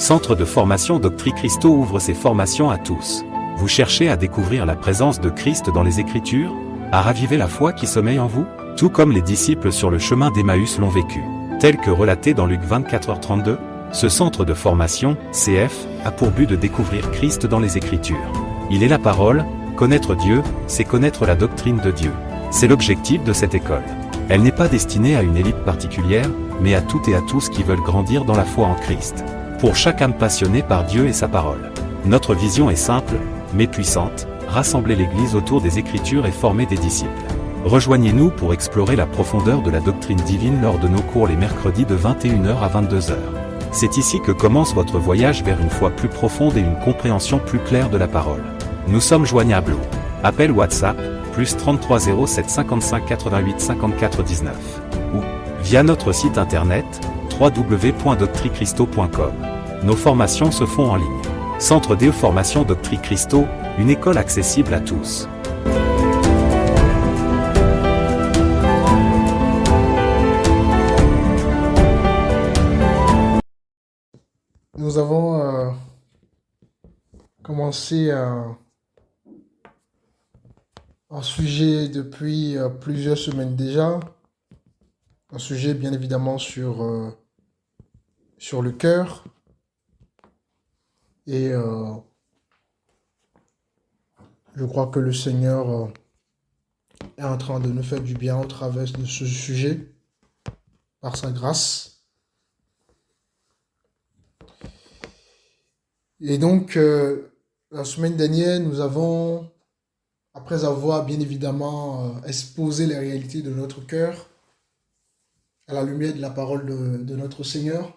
Centre de formation Doctrine Christo ouvre ses formations à tous. Vous cherchez à découvrir la présence de Christ dans les Écritures, à raviver la foi qui sommeille en vous, tout comme les disciples sur le chemin d'Emmaüs l'ont vécu. Tel que relaté dans Luc 24h32, ce centre de formation, CF, a pour but de découvrir Christ dans les Écritures. Il est la parole, connaître Dieu, c'est connaître la doctrine de Dieu. C'est l'objectif de cette école. Elle n'est pas destinée à une élite particulière, mais à toutes et à tous qui veulent grandir dans la foi en Christ. Pour chaque âme passionnée par Dieu et sa parole. Notre vision est simple, mais puissante, rassembler l'Église autour des Écritures et former des disciples. Rejoignez-nous pour explorer la profondeur de la doctrine divine lors de nos cours les mercredis de 21h à 22h. C'est ici que commence votre voyage vers une foi plus profonde et une compréhension plus claire de la parole. Nous sommes joignables au appel WhatsApp, plus 33 07 55 88 54 19, ou via notre site internet, www.doctricristo.com. Nos formations se font en ligne. Centre de formation Doctrine Christo, une école accessible à tous. Nous avons commencé un sujet depuis plusieurs semaines déjà. Un sujet bien évidemment sur le cœur. Et je crois que le Seigneur est en train de nous faire du bien au travers de ce sujet, par sa grâce. Et donc, la semaine dernière, nous avons, après avoir bien évidemment exposé les réalités de notre cœur, à la lumière de la parole de notre Seigneur,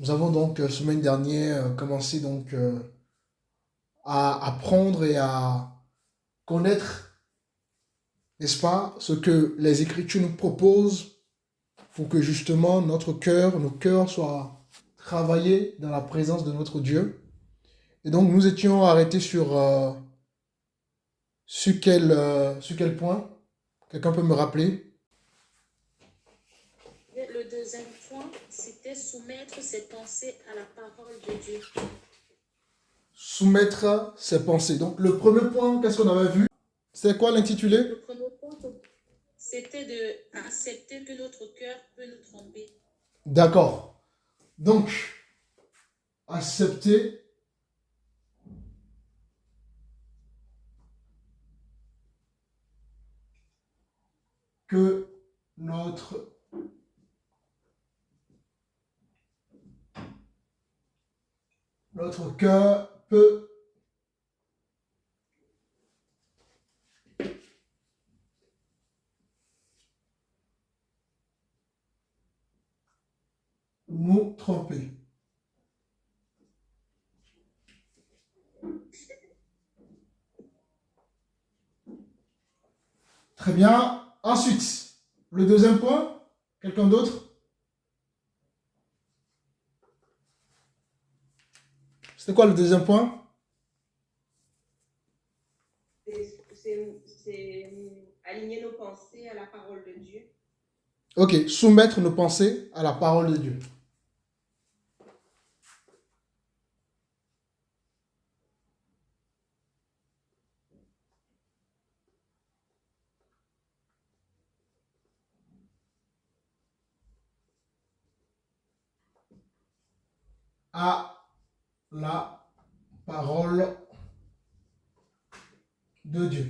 nous avons donc, semaine dernière, commencé donc à apprendre et à connaître, n'est-ce pas, ce que les Écritures nous proposent pour que justement nos cœurs soient travaillés dans la présence de notre Dieu. Et donc nous étions arrêtés sur quel point? Quelqu'un peut me rappeler? Le deuxième point, c'était soumettre ses pensées à la parole de Dieu. Soumettre ses pensées. Donc le premier point, qu'est-ce qu'on avait vu? C'est quoi l'intitulé? Le premier point, c'était d'accepter que notre cœur peut nous tromper. D'accord. Donc, accepter que notre cœur peut nous tromper. Très bien. Ensuite, le deuxième point, quelqu'un d'autre? C'était quoi le deuxième point? C'est aligner nos pensées à la parole de Dieu. Ok, soumettre nos pensées à la parole de Dieu. À la parole de Dieu.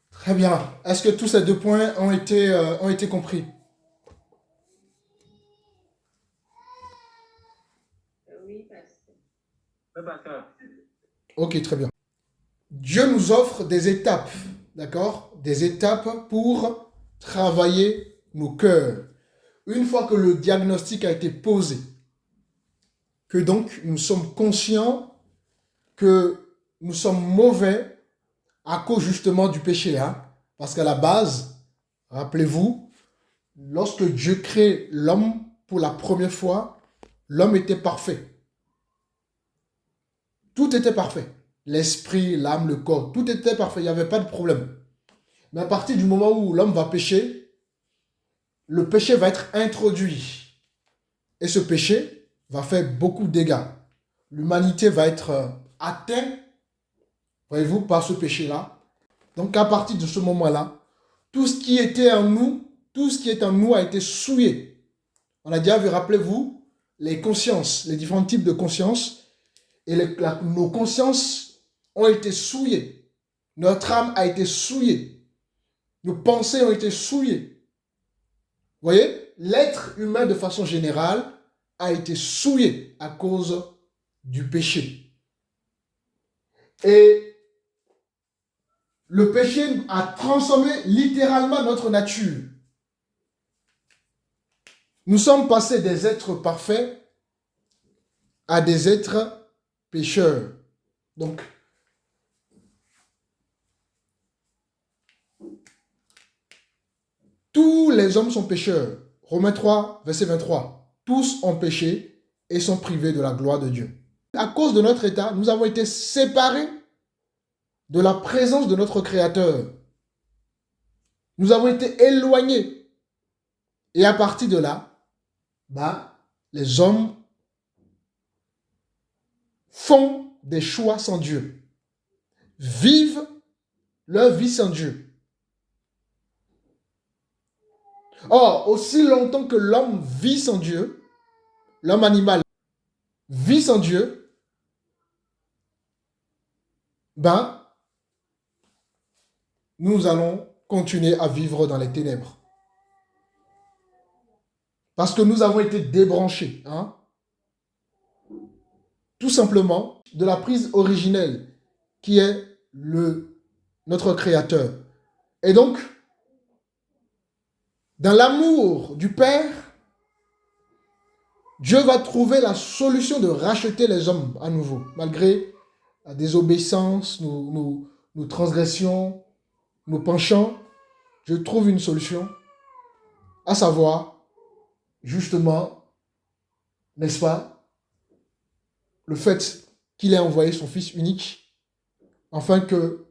Très bien. Est-ce que tous ces deux points ont été compris? Oui, pasteur. Ok, très bien. Dieu nous offre des étapes, d'accord? Des étapes pour travailler nos cœurs. Une fois que le diagnostic a été posé, que donc nous sommes conscients que nous sommes mauvais à cause justement du péché, hein? Parce qu'à la base, rappelez-vous, lorsque Dieu crée l'homme pour la première fois, l'homme était parfait. Tout était parfait. L'esprit, l'âme, le corps, tout était parfait, il n'y avait pas de problème. Mais à partir du moment où l'homme va pécher, le péché va être introduit. Et ce péché va faire beaucoup de dégâts. L'humanité va être atteinte, voyez-vous, par ce péché-là. Donc à partir de ce moment-là, tout ce qui était en nous, tout ce qui est en nous a été souillé. On a déjà vu, rappelez-vous, les consciences, les différents types de consciences, et nos consciences ont été souillées. Notre âme a été souillée. Nos pensées ont été souillées. Vous voyez, l'être humain de façon générale a été souillé à cause du péché. Et le péché a transformé littéralement notre nature. Nous sommes passés des êtres parfaits à des êtres pécheurs. Donc, tous les hommes sont pécheurs. Romains 3, verset 23. Tous ont péché et sont privés de la gloire de Dieu. À cause de notre état, nous avons été séparés de la présence de notre Créateur. Nous avons été éloignés. Et à partir de là, les hommes font des choix sans Dieu. Vivent leur vie sans Dieu. Or, aussi longtemps que l'homme vit sans Dieu, l'homme animal vit sans Dieu, nous allons continuer à vivre dans les ténèbres. Parce que nous avons été débranchés. Tout simplement de la prise originelle qui est notre Créateur. Et donc, dans l'amour du Père, Dieu va trouver la solution de racheter les hommes à nouveau, malgré la désobéissance, nos transgressions, nos penchants. Dieu trouve une solution, à savoir, justement, n'est-ce pas, le fait qu'il ait envoyé son Fils unique, afin que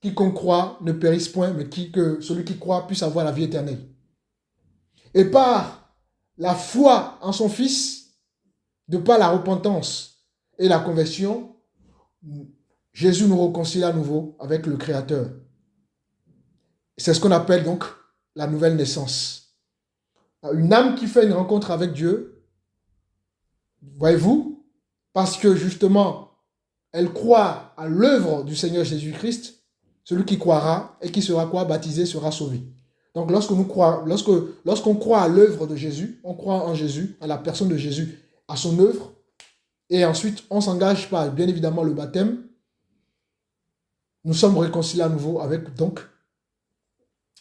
quiconque croit ne périsse point, mais que celui qui croit puisse avoir la vie éternelle. Et par la foi en son Fils, de par la repentance et la conversion, Jésus nous réconcilie à nouveau avec le Créateur. C'est ce qu'on appelle donc la nouvelle naissance. Une âme qui fait une rencontre avec Dieu, voyez-vous, parce que justement, elle croit à l'œuvre du Seigneur Jésus-Christ, celui qui croira et qui sera baptisé sera sauvé. Donc lorsqu'on croit à l'œuvre de Jésus, on croit en Jésus, à la personne de Jésus, à son œuvre, et ensuite on s'engage par bien évidemment le baptême, nous sommes réconciliés à nouveau avec donc,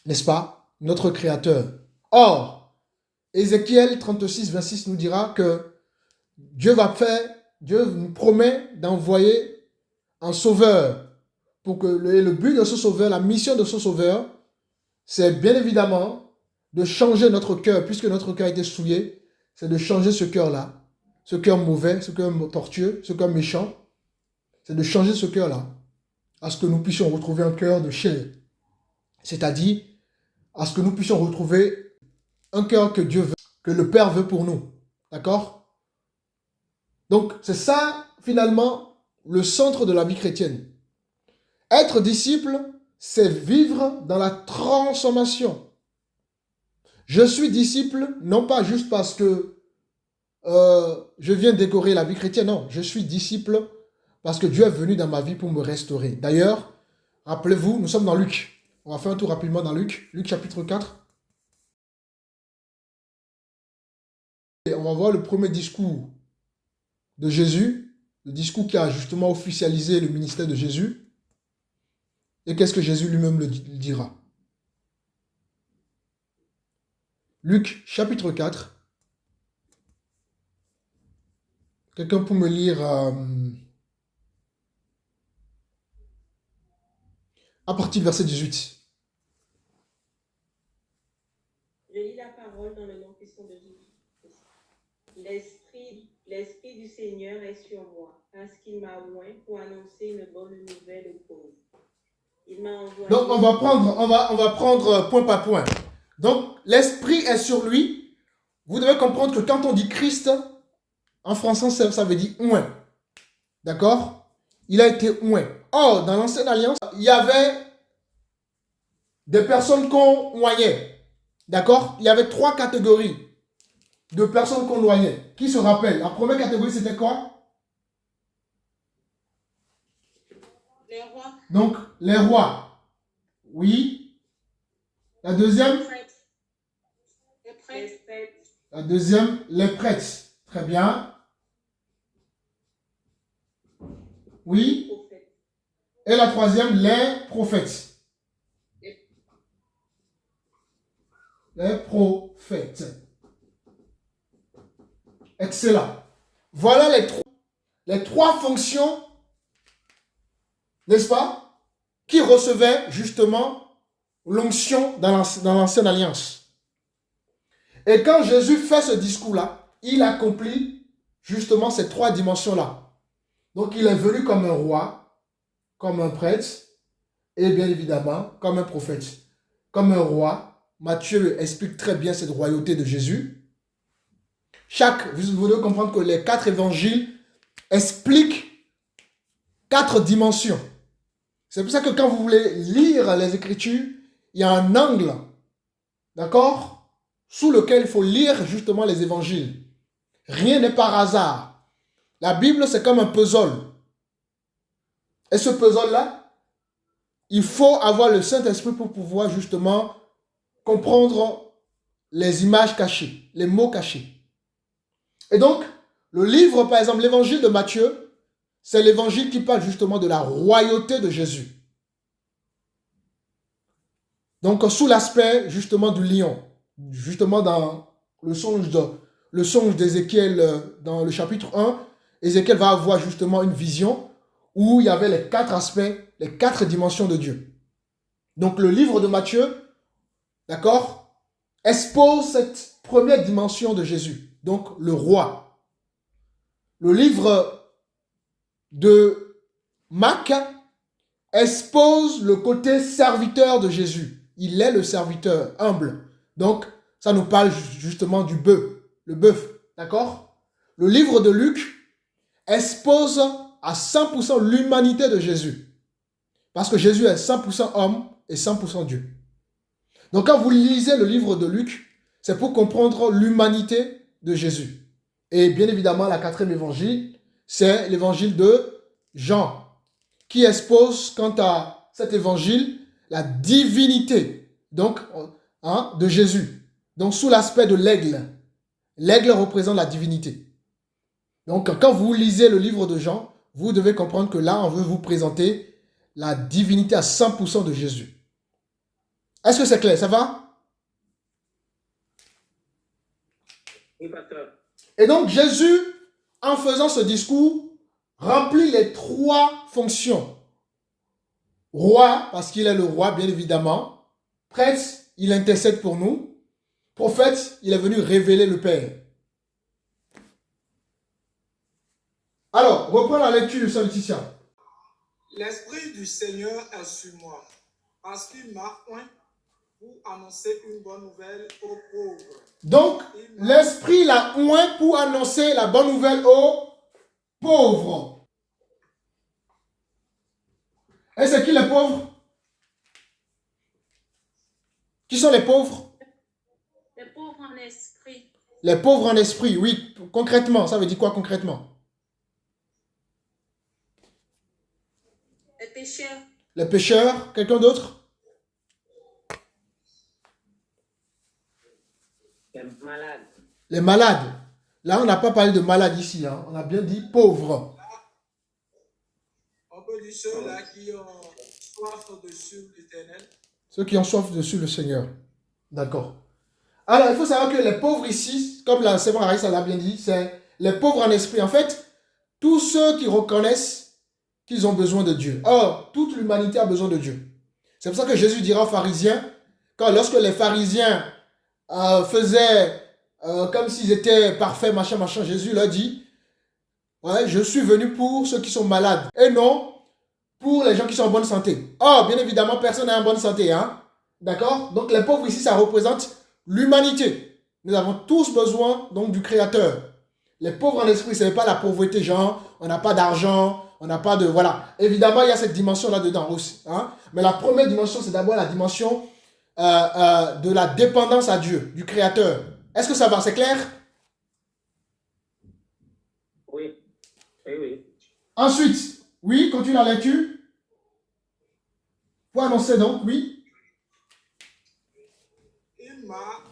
n'est-ce pas, notre Créateur. Or, Ézéchiel 36, 26 nous dira que Dieu nous promet d'envoyer un sauveur. Pour que le but de ce sauveur, la mission de ce sauveur, c'est bien évidemment de changer notre cœur, puisque notre cœur a été souillé, c'est de changer ce cœur-là, ce cœur mauvais, ce cœur tortueux, ce cœur méchant, c'est de changer ce cœur-là, à ce que nous puissions retrouver un cœur de chair, c'est-à-dire à ce que nous puissions retrouver un cœur que Dieu veut, que le Père veut pour nous, d'accord? Donc c'est ça, finalement, le centre de la vie chrétienne. Être disciple, c'est vivre dans la transformation. Je suis disciple, non pas juste parce que je viens décorer la vie chrétienne, non. Je suis disciple parce que Dieu est venu dans ma vie pour me restaurer. D'ailleurs, rappelez-vous, nous sommes dans Luc. On va faire un tour rapidement dans Luc. Luc chapitre 4. Et on va voir le premier discours de Jésus, le discours qui a justement officialisé le ministère de Jésus. Et qu'est-ce que Jésus lui-même le dira? Luc chapitre 4. Quelqu'un peut me lire à partir du verset 18. Je lis la parole dans le nom puissant de Jésus. L'Esprit du Seigneur est sur moi, parce qu'il m'a oint pour annoncer une bonne nouvelle aux pauvres. Il m'a envoyé... Donc on va prendre point par point. Donc, l'Esprit est sur lui. Vous devez comprendre que quand on dit Christ, en français, ça veut dire oint. D'accord? Il a été oint. Or, dans l'Ancienne Alliance, il y avait des personnes qu'on oignait. D'accord? Il y avait 3 catégories de personnes qu'on oignait. Qui se rappelle? La première catégorie, c'était quoi? Les rois, Donc, les rois. Oui. La deuxième? les prêtres, les Les prêtres, prêtres, La deuxième, les prêtres. Très bien. Oui. prophètes, Et la troisième, les prophètes. Les prophètes. Excellent. Voilà les trois fonctions, n'est-ce pas, qui recevaient justement l'onction dans l'Ancienne Alliance. Et quand Jésus fait ce discours-là, il accomplit justement ces 3 dimensions-là. Donc il est venu comme un roi, comme un prêtre, et bien évidemment comme un prophète. Comme un roi, Matthieu explique très bien cette royauté de Jésus. Vous devez comprendre que les 4 évangiles expliquent 4 dimensions. C'est pour ça que quand vous voulez lire les Écritures, il y a un angle, d'accord, sous lequel il faut lire justement les évangiles. Rien n'est par hasard. La Bible, c'est comme un puzzle. Et ce puzzle-là, il faut avoir le Saint-Esprit pour pouvoir justement comprendre les images cachées, les mots cachés. Et donc, le livre, par exemple, l'évangile de Matthieu, c'est l'évangile qui parle justement de la royauté de Jésus. Donc, sous l'aspect justement du lion, justement dans le songe d'Ézéchiel, dans le chapitre 1, Ézéchiel va avoir justement une vision où il y avait les 4 aspects, les 4 dimensions de Dieu. Donc, le livre de Matthieu, d'accord, expose cette première dimension de Jésus, donc le roi. Le livre de Marc expose le côté serviteur de Jésus. Il est le serviteur humble. Donc, ça nous parle justement du bœuf, le bœuf, d'accord? Le livre de Luc expose à 100% l'humanité de Jésus. Parce que Jésus est 100% homme et 100% Dieu. Donc, quand vous lisez le livre de Luc, c'est pour comprendre l'humanité de Jésus. Et bien évidemment, la 4e évangile, c'est l'évangile de Jean, qui expose quant à cet évangile la divinité donc, de Jésus. Donc, sous l'aspect de l'aigle. L'aigle représente la divinité. Donc, quand vous lisez le livre de Jean, vous devez comprendre que là, on veut vous présenter la divinité à 100% de Jésus. Est-ce que c'est clair? Ça va? oui, pasteur. Et donc, Jésus, en faisant ce discours, remplit les 3 fonctions. Roi, parce qu'il est le roi, bien évidemment. Prêtre, il intercède pour nous. Prophète, il est venu révéler le Père. Alors, reprends la lecture de Saint Laetitia. L'Esprit du Seigneur est sur moi, parce qu'il m'a oint pour annoncer une bonne nouvelle aux pauvres. Donc, l'Esprit l'a oint pour annoncer la bonne nouvelle aux pauvres. Et c'est qui les pauvres? Qui sont les pauvres? les pauvres en esprit, Les pauvres en esprit, oui. Concrètement, ça veut dire quoi concrètement? les pécheurs, Les pécheurs, quelqu'un d'autre? Les malades, Les malades. Là, on n'a pas parlé de malades ici, hein. On a bien dit pauvres. On peut dire ceux-là qui ont soif de suivre l'Éternel. Ceux qui ont soif de suivre le Seigneur. D'accord. Alors, il faut savoir que les pauvres ici, comme la Sœur Raïssa l'a bien dit, c'est les pauvres en esprit. En fait, tous ceux qui reconnaissent qu'ils ont besoin de Dieu. Or, toute l'humanité a besoin de Dieu. C'est pour ça que Jésus dira aux pharisiens, lorsque les pharisiens faisaient comme s'ils étaient parfaits, machin, Jésus leur dit, ouais, je suis venu pour ceux qui sont malades et non pour les gens qui sont en bonne santé. Or, bien évidemment, personne n'est en bonne santé, hein. D'accord? Donc les pauvres ici, ça représente l'humanité. Nous avons tous besoin donc du Créateur. Les pauvres en esprit, ce n'est pas la pauvreté, genre, on n'a pas d'argent, on n'a pas de... Voilà. Évidemment, il y a cette dimension là-dedans aussi. Hein? Mais la première dimension, c'est d'abord la dimension de la dépendance à Dieu, du Créateur. Est-ce que ça va? C'est clair? Oui, oui. Ensuite, oui, continue la lecture. Pour annoncer donc, oui. Il m'a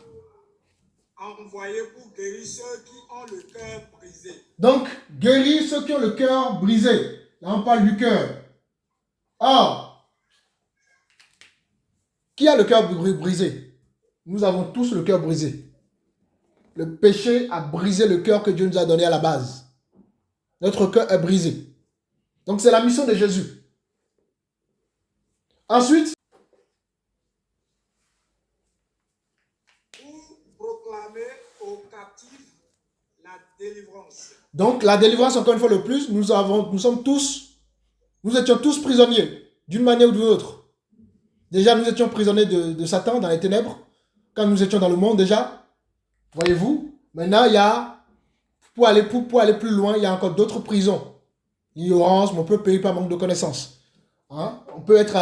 envoyé pour guérir ceux qui ont le cœur brisé. Donc, guérir ceux qui ont le cœur brisé. Là, on parle du cœur. Or, qui a le cœur brisé? Nous avons tous le cœur brisé. Le péché a brisé le cœur que Dieu nous a donné à la base. Notre cœur est brisé. Donc, c'est la mission de Jésus. Ensuite, pour proclamer aux captifs la délivrance. donc la délivrance, encore une fois le plus, nous étions tous prisonniers, d'une manière ou d'une autre. Déjà, nous étions prisonniers de Satan dans les ténèbres, quand nous étions dans le monde déjà. Voyez-vous, maintenant, il y a, pour aller plus loin, il y a encore d'autres prisons. L'ignorance, mais on peut payer par manque de connaissances. Hein? On peut être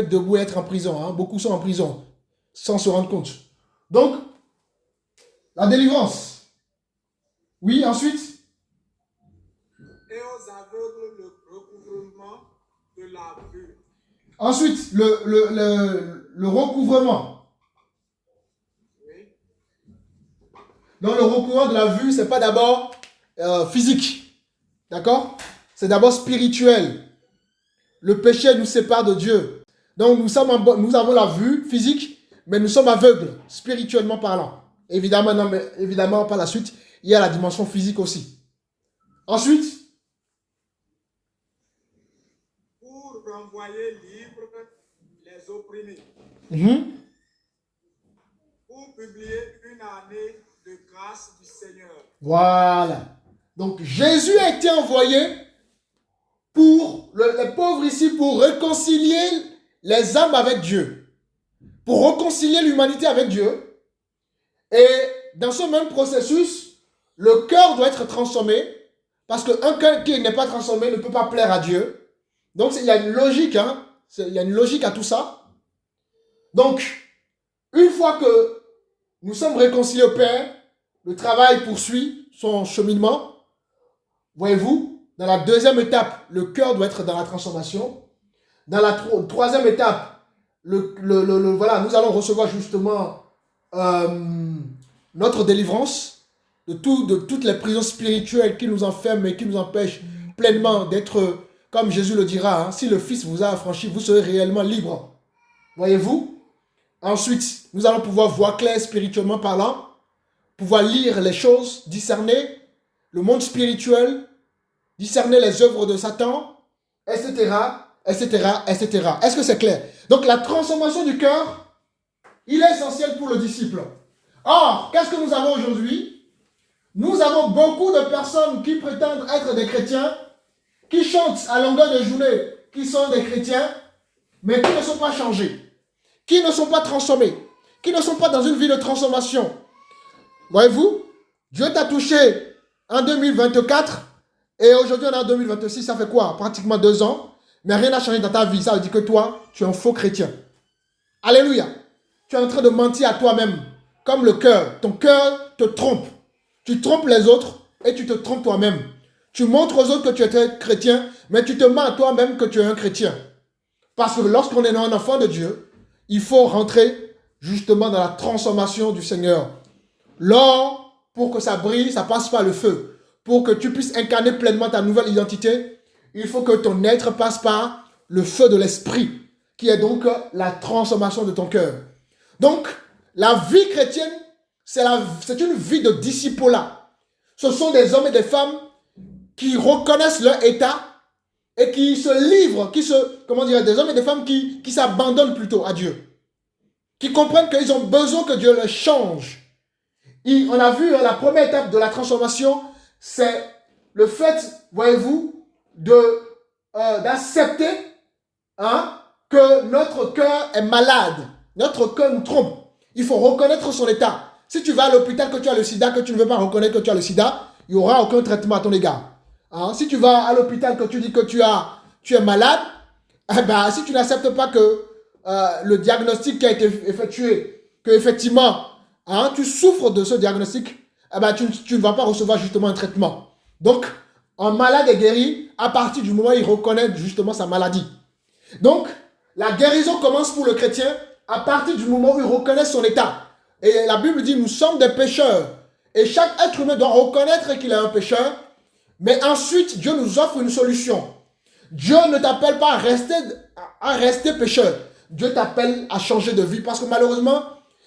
debout et être en prison. Hein? Beaucoup sont en prison, sans se rendre compte. Donc, la délivrance. Oui, ensuite. Et aux aveugles le recouvrement de la vue. Ensuite, le recouvrement. Oui. Donc, le recouvrement de la vue, ce n'est pas d'abord physique. D'accord? C'est d'abord spirituel. Le péché nous sépare de Dieu. Donc, nous avons la vue physique, mais nous sommes aveugles, spirituellement parlant. Évidemment, non, mais évidemment, par la suite, il y a la dimension physique aussi. Ensuite, Pour renvoyer libres les opprimés. Pour publier une année de grâce du Seigneur. Voilà. Donc, Jésus a été envoyé pour les pauvres ici, pour réconcilier les âmes avec Dieu. Pour réconcilier l'humanité avec Dieu. Et dans ce même processus, le cœur doit être transformé. Parce qu'un cœur qui n'est pas transformé ne peut pas plaire à Dieu. Donc, il y a une logique. Hein? Il y a une logique à tout ça. Donc, une fois que nous sommes réconciliés au Père, le travail poursuit son cheminement. Voyez-vous, dans la deuxième étape, le cœur doit être dans la transformation. Dans la troisième étape, voilà, nous allons recevoir justement notre délivrance de toutes les prisons spirituelles qui nous enferment et qui nous empêchent pleinement d'être, comme Jésus le dira, hein, si le Fils vous a affranchi, vous serez réellement libre. Voyez-vous? Ensuite, nous allons pouvoir voir clair spirituellement parlant, pouvoir lire les choses, discerner le monde spirituel, discerner les œuvres de Satan, etc., etc., etc. Est-ce que c'est clair? Donc la transformation du cœur, il est essentiel pour le disciple. Or, qu'est-ce que nous avons aujourd'hui? Nous avons beaucoup de personnes qui prétendent être des chrétiens, qui chantent à longueur de journée, qui sont des chrétiens, mais qui ne sont pas changés, qui ne sont pas transformés, qui ne sont pas dans une vie de transformation. Voyez-vous, Dieu t'a touché en 2024 et aujourd'hui on est en 2026, ça fait quoi? Pratiquement 2 ans, mais rien n'a changé dans ta vie. Ça veut dire que toi, tu es un faux chrétien. Alléluia. Tu es en train de mentir à toi-même, comme le cœur. Ton cœur te trompe. Tu trompes les autres et tu te trompes toi-même. Tu montres aux autres que tu es chrétien, mais tu te mens à toi-même que tu es un chrétien. Parce que lorsqu'on est un enfant de Dieu, il faut rentrer justement dans la transformation du Seigneur. L'or, pour que ça brille, ça passe par le feu. Pour que tu puisses incarner pleinement ta nouvelle identité, il faut que ton être passe par le feu de l'esprit, qui est donc la transformation de ton cœur. Donc, la vie chrétienne, c'est une vie de disciple-là. Ce sont des hommes et des femmes qui reconnaissent leur état et qui se livrent, des hommes et des femmes qui s'abandonnent plutôt à Dieu. Qui comprennent qu'ils ont besoin que Dieu les change. On a vu la première étape de la transformation, c'est le fait, voyez-vous, d'accepter que notre cœur est malade. Notre cœur nous trompe. Il faut reconnaître son état. Si tu vas à l'hôpital que tu as le sida, que tu ne veux pas reconnaître que tu as le sida, il n'y aura aucun traitement à ton égard. Hein? Si tu vas à l'hôpital que tu dis que tu es malade, eh ben, si tu n'acceptes pas que le diagnostic qui a été effectué, que effectivement hein, tu souffres de ce diagnostic, eh ben, tu ne vas pas recevoir justement un traitement. Donc, un malade est guéri à partir du moment où il reconnaît justement sa maladie. Donc, la guérison commence pour le chrétien à partir du moment où il reconnaît son état. Et la Bible dit, nous sommes des pécheurs. Et chaque être humain doit reconnaître qu'il est un pécheur. Mais ensuite, Dieu nous offre une solution. Dieu ne t'appelle pas à rester pécheur. Dieu t'appelle à changer de vie. Parce que malheureusement,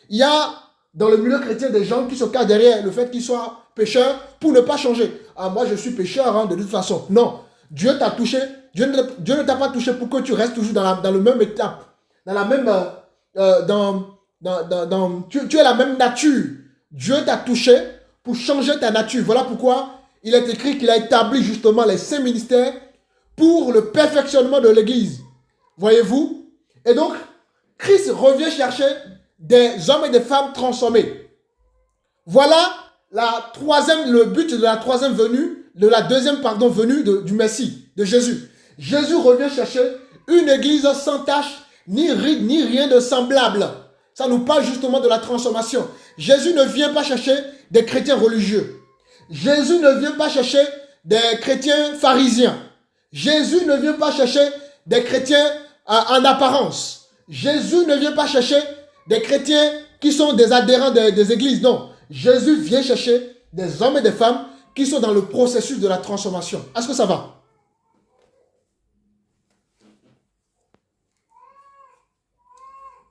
il y a dans le milieu chrétien des gens qui se cachent derrière le fait qu'ils soient pécheurs pour ne pas changer. Ah, moi je suis pécheur hein, de toute façon. Non, Dieu t'a touché. Dieu ne t'a pas touché pour que tu restes toujours dans le même étape. Dans la même... tu es la même nature. Dieu t'a touché pour changer ta nature. Voilà pourquoi il est écrit qu'il a établi justement les 5 ministères pour le perfectionnement de l'Église. Voyez-vous? Et donc, Christ revient chercher des hommes et des femmes transformés. Voilà le but de la troisième venue, de la deuxième venue du Messie, de Jésus. Jésus revient chercher une église sans tache, ni ride, ni rien de semblable. Ça nous parle justement de la transformation. Jésus ne vient pas chercher des chrétiens religieux. Jésus ne vient pas chercher des chrétiens pharisiens. Jésus ne vient pas chercher des chrétiens en apparence. Jésus ne vient pas chercher des chrétiens qui sont des adhérents des églises. Non. Jésus vient chercher des hommes et des femmes qui sont dans le processus de la transformation. Est-ce que ça va?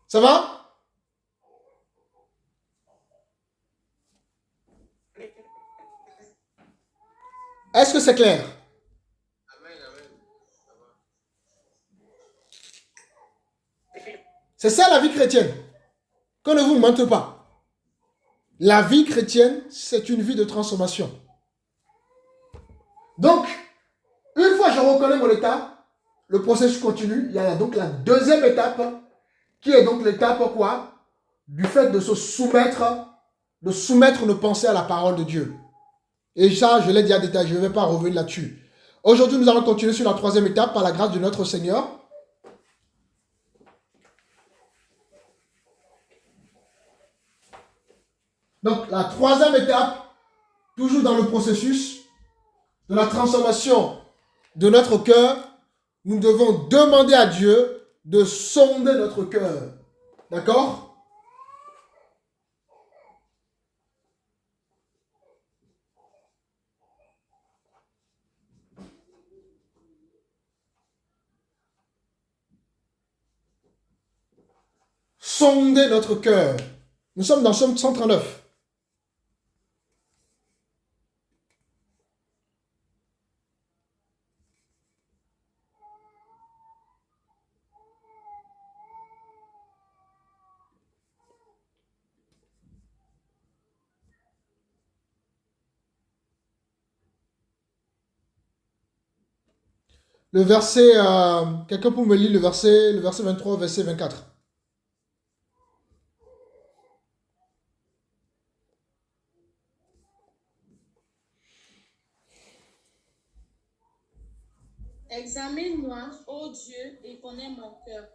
Ça va? Est-ce que c'est clair? C'est ça la vie chrétienne. Qu'on ne vous mente pas. La vie chrétienne, c'est une vie de transformation. Donc, une fois que je reconnais mon état, le processus continue. Il y a donc la deuxième étape, qui est donc l'étape quoi? Du fait de se soumettre, de soumettre nos pensées à la parole de Dieu. Et ça, je l'ai dit à détail, je ne vais pas revenir là-dessus. Aujourd'hui, nous allons continuer sur la troisième étape, par la grâce de notre Seigneur. Donc, la troisième étape, toujours dans le processus de la transformation de notre cœur, nous devons demander à Dieu de sonder notre cœur. D'accord? Sonder notre cœur. Nous sommes dans Psaume 139. Le verset, quelqu'un peut me lire le verset 23, verset 24. Examine-moi, ô Dieu, et connais mon cœur.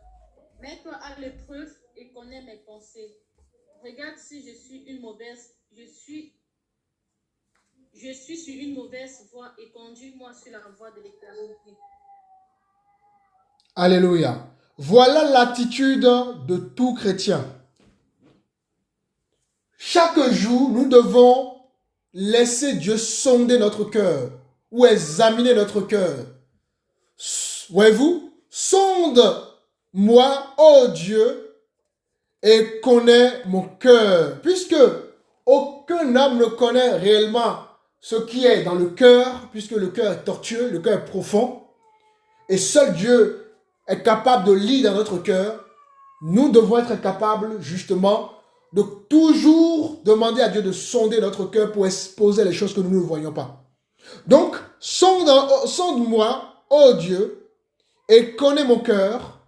Mets-toi à l'épreuve et connais mes pensées. Regarde si je suis sur une mauvaise voie et conduis-moi sur la voie de l'éternité. Alléluia. Voilà l'attitude de tout chrétien. Chaque jour, nous devons laisser Dieu sonder notre cœur ou examiner notre cœur. Voyez-vous, sonde-moi, ô Dieu, et connais mon cœur. Puisque aucun homme ne connaît réellement ce qui est dans le cœur, puisque le cœur est tortueux, le cœur est profond, et seul Dieu est capable de lire dans notre cœur, nous devons être capables justement de toujours demander à Dieu de sonder notre cœur pour exposer les choses que nous ne voyons pas. Donc, sonde-moi, ô Dieu, et connais mon cœur,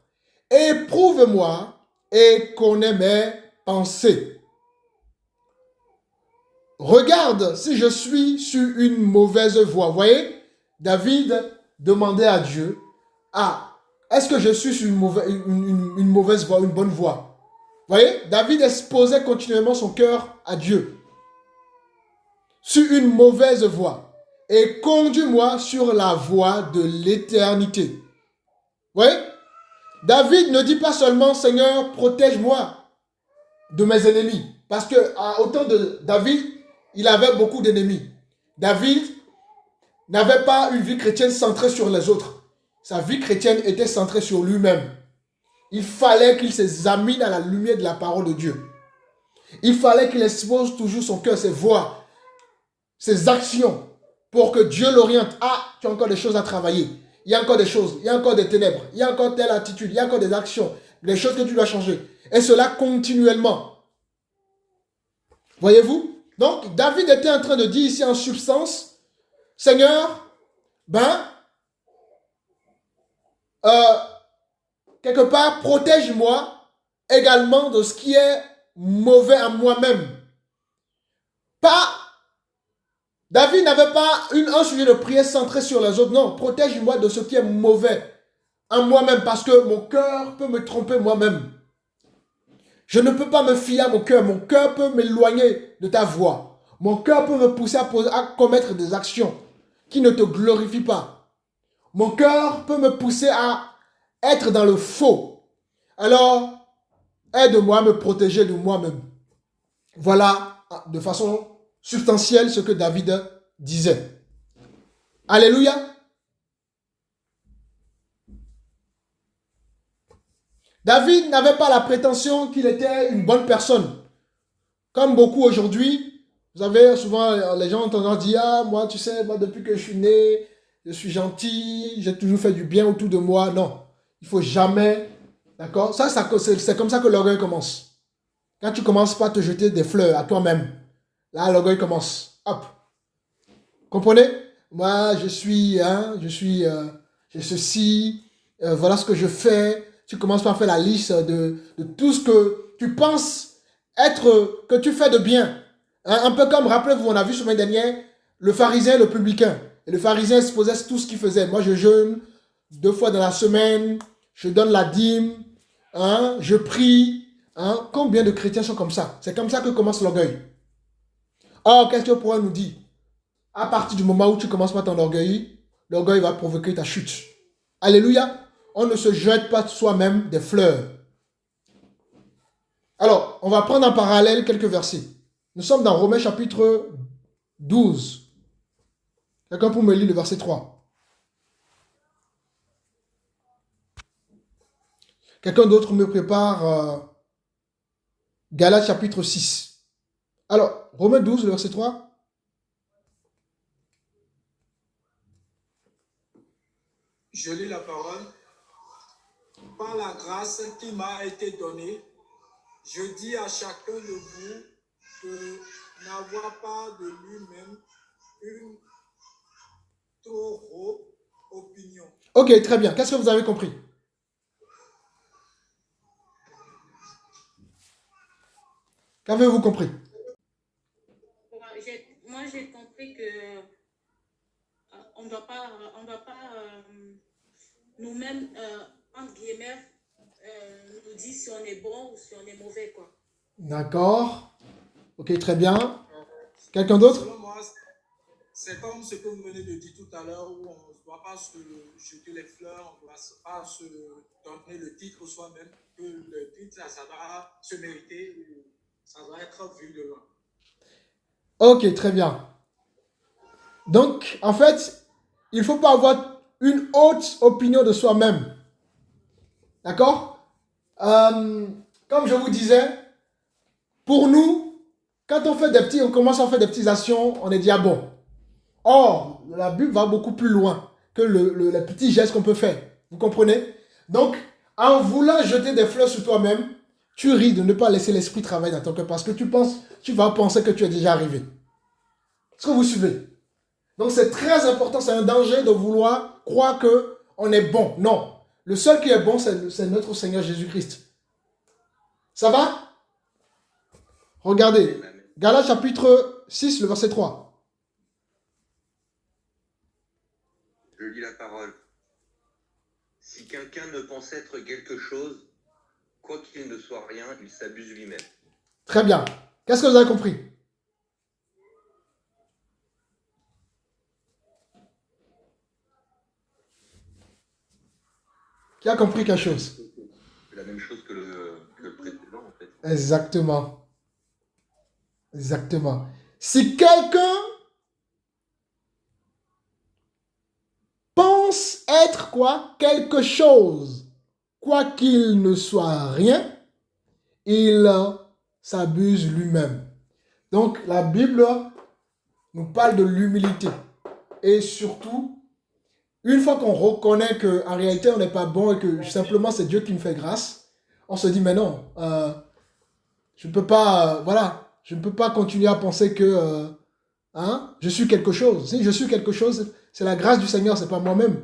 éprouve-moi et connaît mes pensées. Regarde si je suis sur une mauvaise voie. Vous voyez, David demandait à Dieu, est-ce que je suis sur une mauvaise voie, une bonne voie? Vous voyez, David exposait continuellement son cœur à Dieu. Sur une mauvaise voie. Et conduis-moi sur la voie de l'éternité. Vous voyez, David ne dit pas seulement, Seigneur, protège-moi de mes ennemis. Parce qu'au temps de David, il avait beaucoup d'ennemis. David n'avait pas une vie chrétienne centrée sur les autres. Sa vie chrétienne était centrée sur lui-même. Il fallait qu'il s'examine à la lumière de la parole de Dieu. Il fallait qu'il expose toujours son cœur, ses voies, ses actions, pour que Dieu l'oriente. Tu as encore des choses à travailler. Il y a encore des choses, il y a encore des ténèbres, il y a encore telle attitude, il y a encore des actions, des choses que tu dois changer. Et cela continuellement. Voyez-vous? Donc, David était en train de dire ici en substance, Seigneur, quelque part, protège-moi également de ce qui est mauvais à moi-même. David n'avait pas un sujet de prière centré sur les autres. Non, protège-moi de ce qui est mauvais en moi-même parce que mon cœur peut me tromper moi-même. Je ne peux pas me fier à mon cœur. Mon cœur peut m'éloigner de ta voie. Mon cœur peut me pousser à commettre des actions qui ne te glorifient pas. Mon cœur peut me pousser à être dans le faux. Alors, aide-moi à me protéger de moi-même. Voilà, de façon substantielle, ce que David disait. Alléluia. David n'avait pas la prétention qu'il était une bonne personne. Comme beaucoup aujourd'hui, vous savez, souvent les gens ont tendance à dire, moi tu sais, moi depuis que je suis né, je suis gentil, j'ai toujours fait du bien autour de moi. Non, il ne faut jamais, d'accord? C'est comme ça que l'orgueil commence. Quand tu commences pas à te jeter des fleurs à toi-même, là l'orgueil commence. Hop. Comprenez? Moi j'ai ceci, voilà ce que je fais. Tu commences par faire la liste de tout ce que tu penses que tu fais de bien. Un peu comme, rappelez-vous, on a vu semaine dernière, le pharisien et le publicain. Et le pharisien exposait tout ce qu'il faisait. Moi, je jeûne 2 fois dans la semaine, je donne la dîme, je prie. Combien de chrétiens sont comme ça? C'est comme ça que commence l'orgueil. Or, qu'est-ce que Paul nous dit? À partir du moment où tu commences par ton orgueil, l'orgueil va provoquer ta chute. Alléluia. On ne se jette pas de soi-même des fleurs. Alors, on va prendre en parallèle quelques versets. Nous sommes dans Romains chapitre 12. Quelqu'un pour me lire le verset 3. Quelqu'un d'autre me prépare Galates chapitre 6. Alors, Romains 12, le verset 3. Je lis la parole. Par la grâce qui m'a été donnée, je dis à chacun de vous de n'avoir pas de lui-même une trop haute opinion. Ok, très bien. Qu'est-ce que vous avez compris? Qu'avez-vous compris? Moi, j'ai compris que on ne doit pas nous-mêmes, entre guillemets, nous dire si on est bon ou si on est mauvais, quoi. D'accord. Ok, très bien. Quelqu'un d'autre? Selon moi, c'est comme ce que vous venez de dire tout à l'heure, où on ne doit pas se jeter les fleurs, on ne doit pas se donner le titre soi-même, que le titre, ça doit se mériter, ça doit être vu de loin. Ok, très bien. Donc, en fait, il ne faut pas avoir une haute opinion de soi-même. D'accord? Comme je vous disais, pour nous, quand on commence à faire des petites actions, on est dit, bon. Or, la Bible va beaucoup plus loin que les petits gestes qu'on peut faire. Vous comprenez? Donc, en voulant jeter des fleurs sur toi-même, tu risques de ne pas laisser l'esprit travailler dans ton cœur parce que tu vas penser que tu es déjà arrivé. Est-ce que vous suivez? Donc, c'est très important, c'est un danger de vouloir croire qu'on est bon. Non. Le seul qui est bon, c'est notre Seigneur Jésus-Christ. Ça va? Regardez. Galates chapitre 6, le verset 3. Je lis la parole. Si quelqu'un ne pense être quelque chose, quoi qu'il ne soit rien, il s'abuse lui-même. Très bien. Qu'est-ce que vous avez compris? Qui a compris quelque chose? C'est la même chose que le précédent, en fait. Exactement. Exactement. Si quelqu'un pense être quoi? Quelque chose, quoi qu'il ne soit rien, il s'abuse lui-même. Donc, la Bible nous parle de l'humilité. Et surtout, une fois qu'on reconnaît qu'en réalité, on n'est pas bon et que simplement c'est Dieu qui nous fait grâce, on se dit, mais non, je ne peux pas, je ne peux pas continuer à penser que je suis quelque chose. Si je suis quelque chose, c'est la grâce du Seigneur, ce n'est pas moi-même.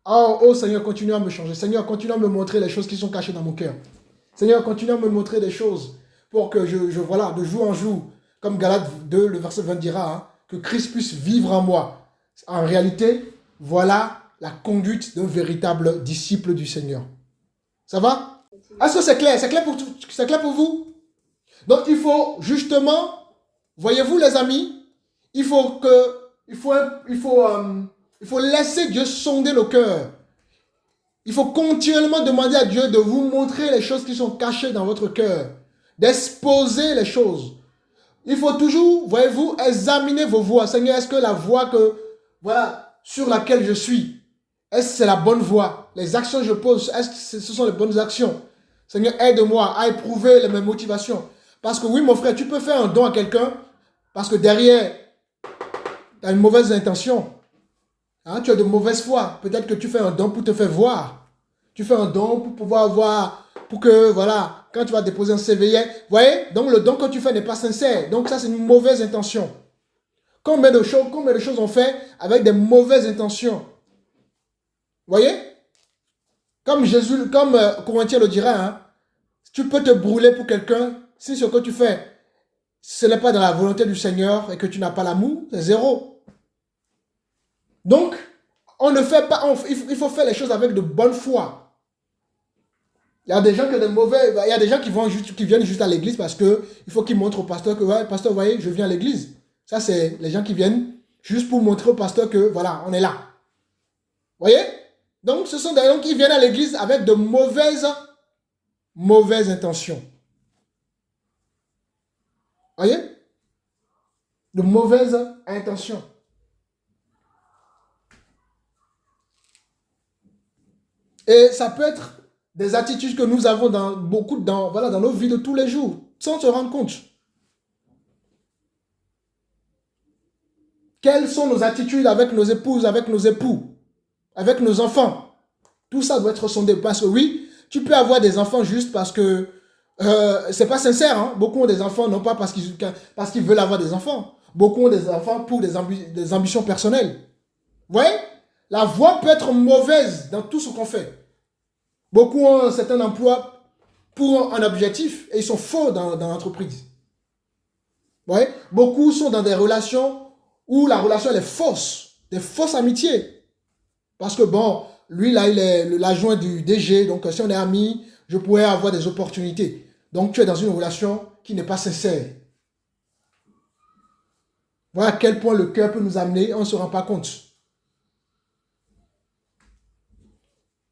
Oh Seigneur, continue à me changer. Seigneur, continue à me montrer les choses qui sont cachées dans mon cœur. Seigneur, continue à me montrer des choses pour que de jour en jour, comme Galates 2, le verset 20 dira, que Christ puisse vivre en moi. En réalité, voilà la conduite d'un véritable disciple du Seigneur. Ça va? Est-ce que c'est clair? C'est clair pour vous? Donc, il faut justement, voyez-vous les amis, il faut laisser Dieu sonder nos cœurs. Il faut continuellement demander à Dieu de vous montrer les choses qui sont cachées dans votre cœur, d'exposer les choses. Il faut toujours, voyez-vous, examiner vos voies. Seigneur, est-ce que la voie sur laquelle je suis, est-ce que c'est la bonne voie? Les actions que je pose, est-ce que ce sont les bonnes actions? Seigneur, aide-moi à éprouver mes motivations. Parce que oui, mon frère, tu peux faire un don à quelqu'un parce que derrière, tu as une mauvaise intention. Tu as de mauvaise foi. Peut-être que tu fais un don pour te faire voir. Tu fais un don pour pouvoir voir, pour que, quand tu vas déposer un CVI, vous voyez, donc le don que tu fais n'est pas sincère. Donc ça, c'est une mauvaise intention. Combien de choses on fait avec des mauvaises intentions? Vous voyez? Comme Corinthiens le dirait, tu peux te brûler pour quelqu'un si ce que tu fais, ce n'est pas dans la volonté du Seigneur et que tu n'as pas l'amour, c'est zéro. Donc, on ne fait pas, il faut faire les choses avec de bonne foi. Il y a des gens qui viennent juste à l'église parce que il faut qu'ils montrent au pasteur que, pasteur, vous voyez, je viens à l'église. Ça, c'est les gens qui viennent juste pour montrer au pasteur que, voilà, on est là. Vous voyez? Donc, ce sont des gens qui viennent à l'église avec de mauvaises intentions. Vous voyez? De mauvaises intentions. Et ça peut être des attitudes que nous avons dans nos vies de tous les jours, sans se rendre compte. Quelles sont nos attitudes avec nos épouses, avec nos époux, avec nos enfants? Tout ça doit être sondé. Parce que oui, tu peux avoir des enfants juste parce que c'est pas sincère. Beaucoup ont des enfants, non pas parce qu'ils veulent avoir des enfants. Beaucoup ont des enfants pour des ambitions personnelles. Vous voyez? La voie peut être mauvaise dans tout ce qu'on fait. Beaucoup ont un certain emploi pour un objectif et ils sont faux dans l'entreprise. Vous voyez? Beaucoup sont dans des relations où la relation elle est fausse, des fausses amitiés. Parce que lui là, il est l'adjoint du DG, donc si on est amis, je pourrais avoir des opportunités. Donc tu es dans une relation qui n'est pas sincère. Voilà à quel point le cœur peut nous amener, on ne se rend pas compte.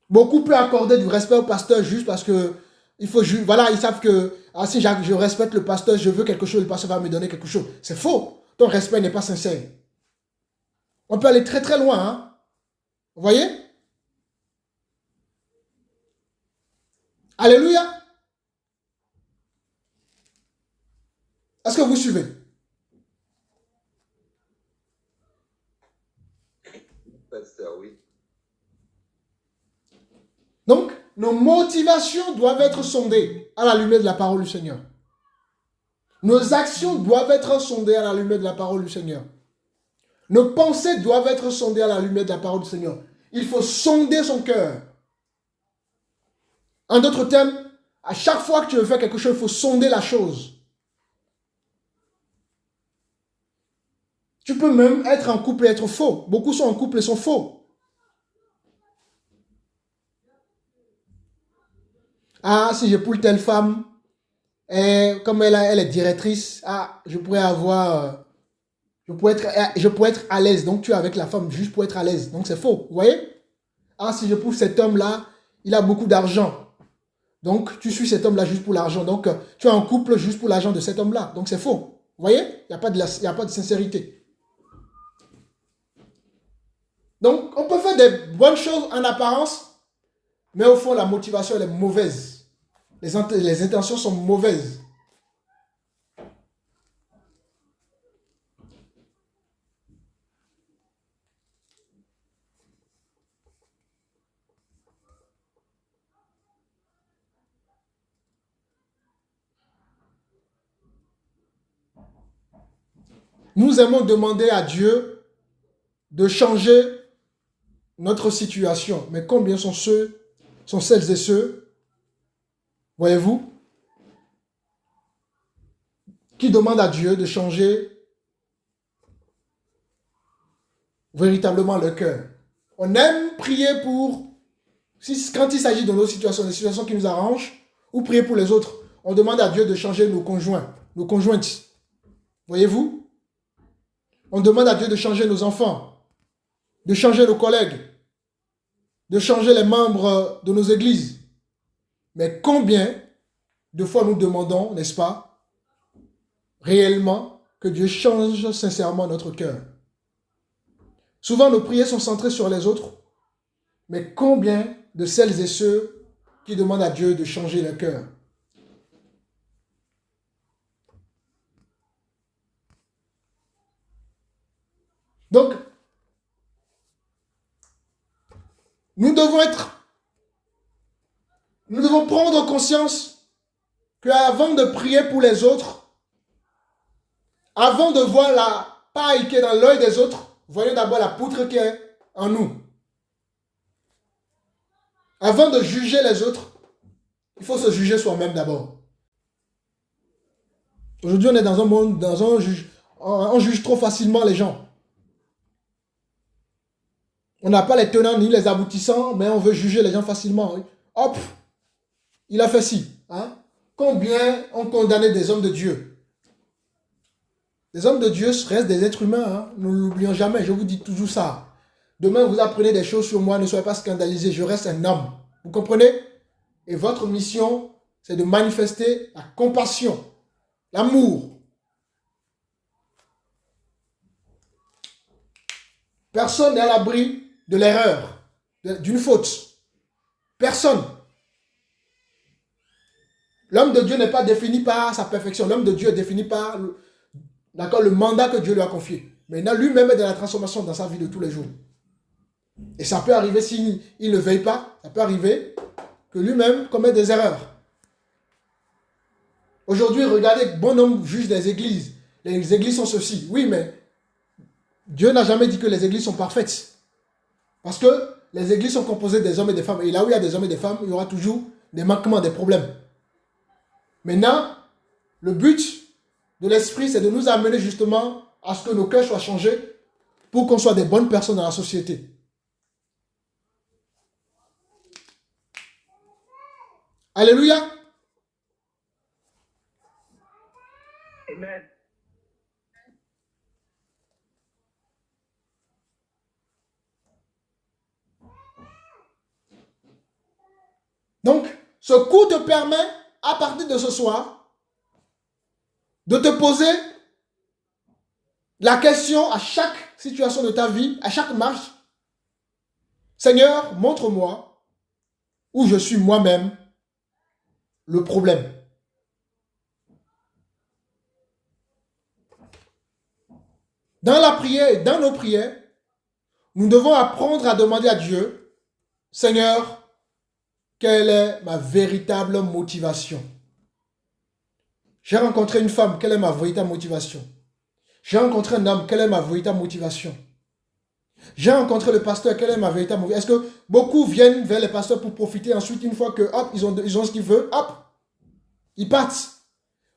Beaucoup peuvent accorder du respect au pasteur juste parce que ils savent que si je respecte le pasteur, je veux quelque chose, le pasteur va me donner quelque chose. C'est faux. Ton respect n'est pas sincère. On peut aller très très loin. Vous voyez? Alléluia. Est-ce que vous suivez? Pasteur, oui. Donc, nos motivations doivent être sondées à la lumière de la parole du Seigneur. Nos actions doivent être sondées à la lumière de la parole du Seigneur. Nos pensées doivent être sondées à la lumière de la parole du Seigneur. Il faut sonder son cœur. En d'autres termes, À chaque fois que tu veux faire quelque chose, il faut sonder la chose. Tu peux même être en couple et être faux. Beaucoup sont en couple et sont faux. Ah, si j'épouse telle femme, et comme elle est directrice, ah, je pourrais être à l'aise. Donc tu es avec la femme juste pour être à l'aise. Donc c'est faux. Vous voyez? Ah, si j'épouse cet homme-là, il a beaucoup d'argent. Donc tu suis cet homme-là juste pour l'argent. Donc tu es en couple juste pour l'argent de cet homme-là. Donc c'est faux. Vous voyez? Il n'y a pas de sincérité. Donc on peut faire des bonnes choses en apparence, mais au fond la motivation elle est mauvaise. Les intentions sont mauvaises. Nous aimons demander à Dieu de changer notre situation. Mais combien sont celles et ceux, voyez-vous, qui demandent à Dieu de changer véritablement leur cœur. On aime prier quand il s'agit de nos situations, des situations qui nous arrangent, ou prier pour les autres. On demande à Dieu de changer nos conjoints, nos conjointes. Voyez-vous? On demande à Dieu de changer nos enfants, de changer nos collègues, de changer les membres de nos églises. Mais combien de fois nous demandons, n'est-ce pas, réellement que Dieu change sincèrement notre cœur? Souvent, nos prières sont centrées sur les autres, mais combien de celles et ceux qui demandent à Dieu de changer leur cœur? Donc, nous devons prendre conscience qu'avant de prier pour les autres, avant de voir la paille qui est dans l'œil des autres, voyons d'abord la poutre qui est en nous. Avant de juger les autres, il faut se juger soi-même d'abord. Aujourd'hui, on est dans un monde, on juge trop facilement les gens. On n'a pas les tenants ni les aboutissants, mais on veut juger les gens facilement. Hop, il a fait ci. Hein? Combien ont condamné des hommes de Dieu? Les hommes de Dieu restent des êtres humains. Hein? Nous ne l'oublions jamais, je vous dis toujours ça. Demain, vous apprenez des choses sur moi, ne soyez pas scandalisés, je reste un homme. Vous comprenez? Et votre mission, c'est de manifester la compassion, l'amour. Personne n'est à l'abri de l'erreur, d'une faute. Personne. L'homme de Dieu n'est pas défini par sa perfection. L'homme de Dieu est défini par le mandat que Dieu lui a confié. Maintenant, lui-même est dans la transformation dans sa vie de tous les jours. Et ça peut arriver s'il ne veille pas, ça peut arriver que lui-même commette des erreurs. Aujourd'hui, regardez, bon nombre juge des églises. Les églises sont ceci. Oui, mais Dieu n'a jamais dit que les églises sont parfaites. Parce que les églises sont composées des hommes et des femmes. Et là où il y a des hommes et des femmes, il y aura toujours des manquements, des problèmes. Maintenant, le but de l'esprit, c'est de nous amener justement à ce que nos cœurs soient changés pour qu'on soit des bonnes personnes dans la société. Alléluia. Amen. Donc, ce coup te permet, à partir de ce soir, de te poser la question à chaque situation de ta vie, à chaque marche. Seigneur, montre-moi où je suis moi-même le problème. Dans la prière et dans nos prières, nous devons apprendre à demander à Dieu, Seigneur, quelle est ma véritable motivation? J'ai rencontré une femme, quelle est ma véritable motivation? J'ai rencontré un homme, quelle est ma véritable motivation? J'ai rencontré le pasteur, quelle est ma véritable motivation? Est-ce que beaucoup viennent vers les pasteurs pour profiter ensuite, une fois que hop, ils ont ce qu'ils veulent, hop, Ils partent.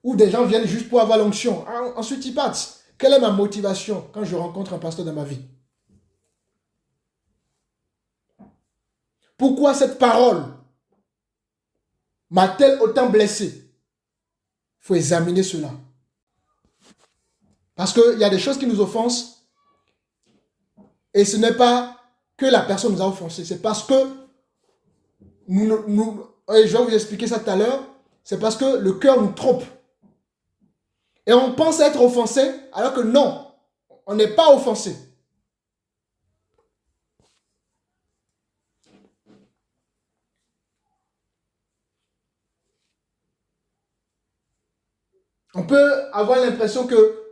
Ou des gens viennent juste pour avoir l'onction. Ensuite, ils partent. Quelle est ma motivation quand je rencontre un pasteur dans ma vie? Pourquoi cette parole m'a-t-elle autant blessé? Il faut examiner cela. Parce qu'il y a des choses qui nous offensent et ce n'est pas que la personne nous a offensé. C'est parce que et je vais vous expliquer ça tout à l'heure, c'est parce que le cœur nous trompe. Et on pense être offensé alors que non, on n'est pas offensé. On peut avoir l'impression que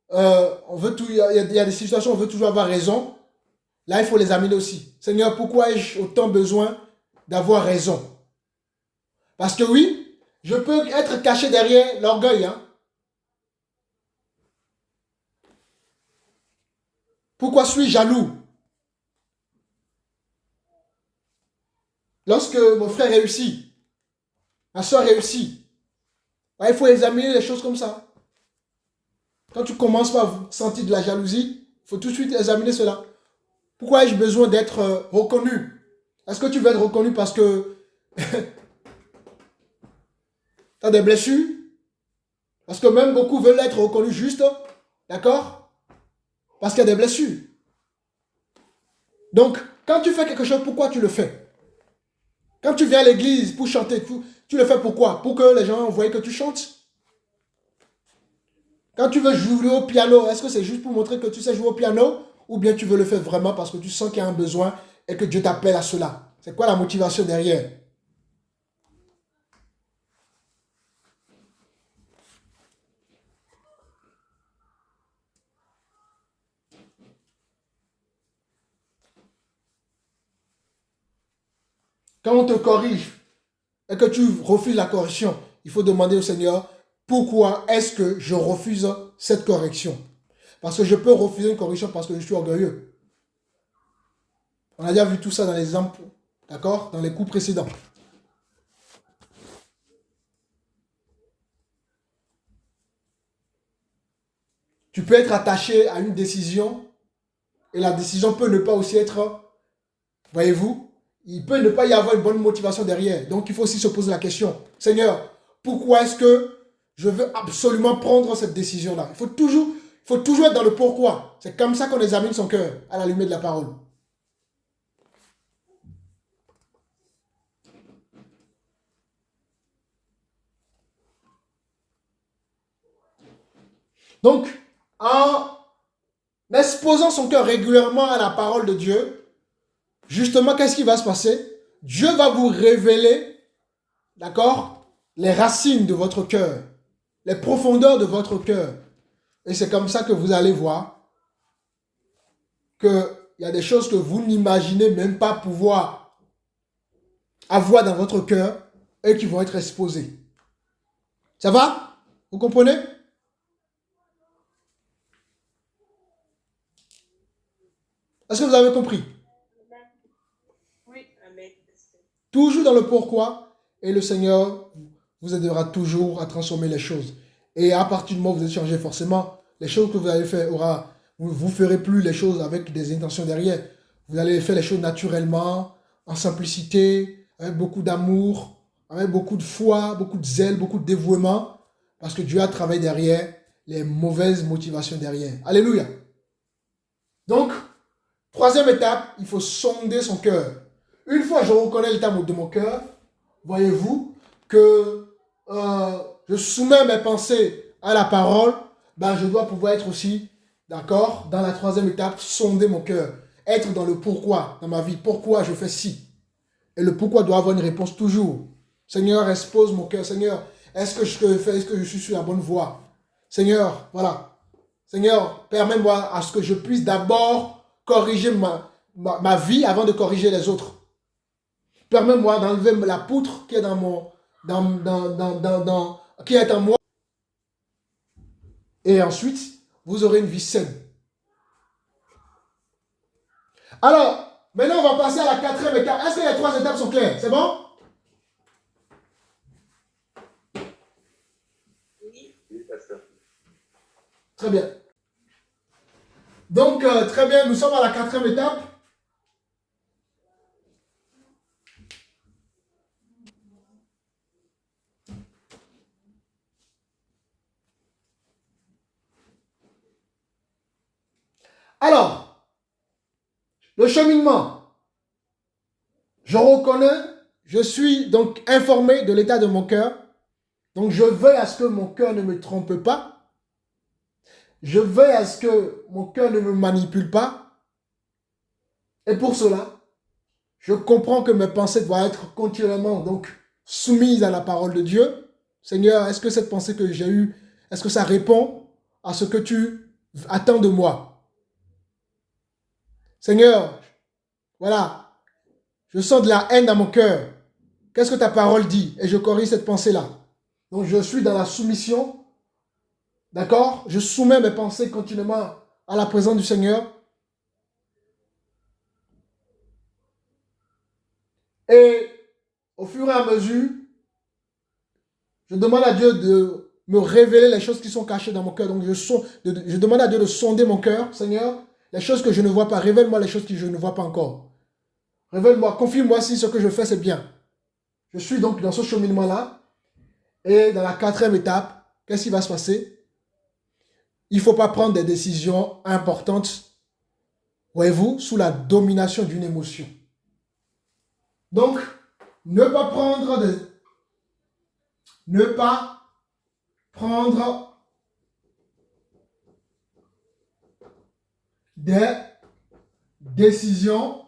on veut tout, il y a des situations où on veut toujours avoir raison. Là, il faut les examiner aussi. Seigneur, pourquoi ai-je autant besoin d'avoir raison? Parce que oui, je peux être caché derrière l'orgueil. Hein. Pourquoi suis-je jaloux? Lorsque mon frère réussit, ma soeur réussit, il faut examiner les choses comme ça. Quand tu commences par sentir de la jalousie, il faut tout de suite examiner cela. Pourquoi ai-je besoin d'être reconnu? Est-ce que tu veux être reconnu parce que tu as des blessures? Parce que même beaucoup veulent être reconnus juste, d'accord? Parce qu'il y a des blessures. Donc, quand tu fais quelque chose, pourquoi tu le fais? Quand tu viens à l'église pour chanter, tu le fais pourquoi? Pour que les gens voient que tu chantes? Quand tu veux jouer au piano, est-ce que c'est juste pour montrer que tu sais jouer au piano? Ou bien tu veux le faire vraiment parce que tu sens qu'il y a un besoin et que Dieu t'appelle à cela? C'est quoi la motivation derrière? Quand on te corrige et que tu refuses la correction, il faut demander au Seigneur, pourquoi est-ce que je refuse cette correction? Parce que je peux refuser une correction parce que je suis orgueilleux. On a déjà vu tout ça dans les exemples, d'accord? Dans les coups précédents. Tu peux être attaché à une décision et la décision peut ne pas aussi être, voyez-vous, il peut ne pas y avoir une bonne motivation derrière. Donc, il faut aussi se poser la question, Seigneur, pourquoi est-ce que je veux absolument prendre cette décision-là? Il faut toujours être dans le pourquoi. C'est comme ça qu'on examine son cœur à la lumière de la parole. Donc, en exposant son cœur régulièrement à la parole de Dieu, justement, qu'est-ce qui va se passer? Dieu va vous révéler, d'accord, les racines de votre cœur, les profondeurs de votre cœur. Et c'est comme ça que vous allez voir qu'il y a des choses que vous n'imaginez même pas pouvoir avoir dans votre cœur et qui vont être exposées. Ça va? Vous comprenez? Est-ce que vous avez compris? Oui, amen. Toujours dans le pourquoi, et le Seigneur vous aidera toujours à transformer les choses. Et à partir du moment où vous êtes changé, forcément, les choses que vous allez faire vous ne ferez plus les choses avec des intentions derrière. Vous allez faire les choses naturellement, en simplicité, avec beaucoup d'amour, avec beaucoup de foi, beaucoup de zèle, beaucoup de dévouement, parce que Dieu a travaillé derrière les mauvaises motivations derrière. Alléluia. Donc, troisième étape, il faut sonder son cœur. Une fois que je reconnais l'état de mon cœur, voyez-vous que je soumets mes pensées à la parole, je dois pouvoir être aussi, d'accord, dans la troisième étape, sonder mon cœur. Être dans le pourquoi dans ma vie. Pourquoi je fais ci? Et le pourquoi doit avoir une réponse toujours. Seigneur, expose mon cœur. Seigneur, est-ce que je suis sur la bonne voie? Seigneur, voilà. Seigneur, permets-moi à ce que je puisse d'abord corriger ma vie avant de corriger les autres. Permets-moi d'enlever la poutre qui est qui est en moi. Et ensuite, vous aurez une vie saine. Alors, maintenant, on va passer à la quatrième étape. Est-ce que les trois étapes sont claires? C'est bon? Très bien. Donc, très bien, nous sommes à la 4e étape. Alors, le cheminement. Je reconnais, je suis donc informé de l'état de mon cœur. Donc, je veille à ce que mon cœur ne me trompe pas. Je veille à ce que mon cœur ne me manipule pas. Et pour cela, je comprends que mes pensées doivent être continuellement donc soumises à la parole de Dieu. Seigneur, est-ce que cette pensée que j'ai eue, est-ce que ça répond à ce que tu attends de moi? Seigneur, voilà, je sens de la haine dans mon cœur. Qu'est-ce que ta parole dit? Et je corrige cette pensée-là. Donc je suis dans la soumission. D'accord? Je soumets mes pensées continuellement à la présence du Seigneur. Et au fur et à mesure, je demande à Dieu de me révéler les choses qui sont cachées dans mon cœur. Donc je demande à Dieu de sonder mon cœur. Seigneur, les choses que je ne vois pas, révèle-moi les choses que je ne vois pas encore. Révèle-moi, confirme-moi si ce que je fais c'est bien. Je suis donc dans ce cheminement-là. Et dans la 4e étape, qu'est-ce qui va se passer? Il ne faut pas prendre des décisions importantes, voyez-vous, sous la domination d'une émotion. Donc, ne pas prendre des décisions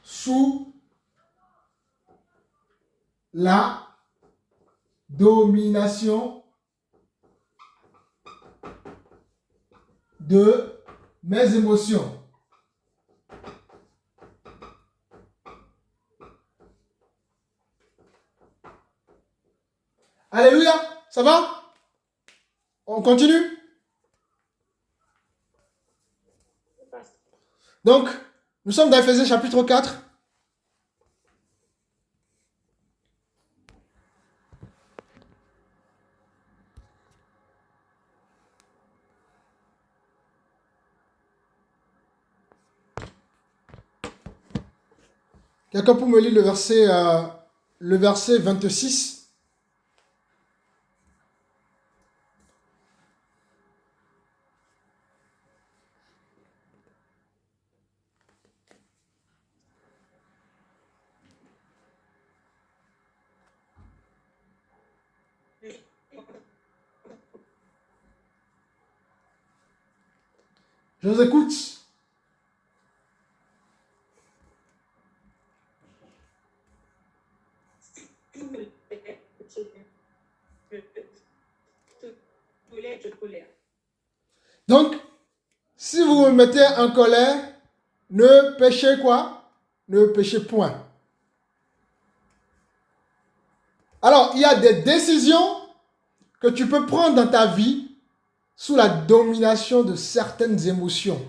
sous la domination de mes émotions. Alléluia, ça va? On continue? Donc, nous sommes dans Ephésiens chapitre 4. Quelqu'un peut me lire le verset 26? Je vous écoute. Donc, si vous me mettez en colère, ne péchez quoi? Ne péchez point. Alors, il y a des décisions que tu peux prendre dans ta vie sous la domination de certaines émotions.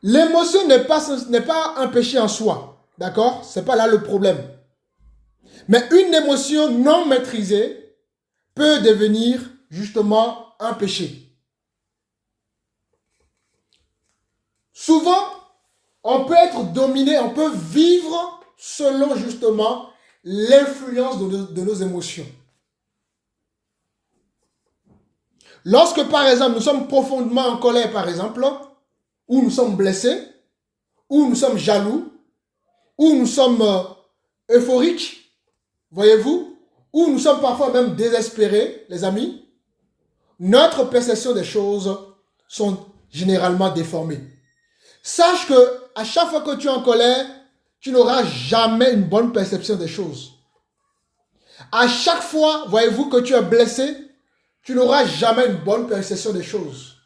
L'émotion n'est pas un péché en soi. D'accord? Ce n'est pas là le problème. Mais une émotion non maîtrisée peut devenir justement un péché. Souvent, on peut être dominé, on peut vivre selon justement l'influence de nos émotions. Lorsque par exemple nous sommes profondément en colère par exemple, ou nous sommes blessés, ou nous sommes jaloux, ou nous sommes euphoriques, voyez-vous, ou nous sommes parfois même désespérés, les amis, notre perception des choses sont généralement déformées. Sache que à chaque fois que tu es en colère, tu n'auras jamais une bonne perception des choses. À chaque fois, voyez-vous, que tu es blessé, tu n'auras jamais une bonne perception des choses.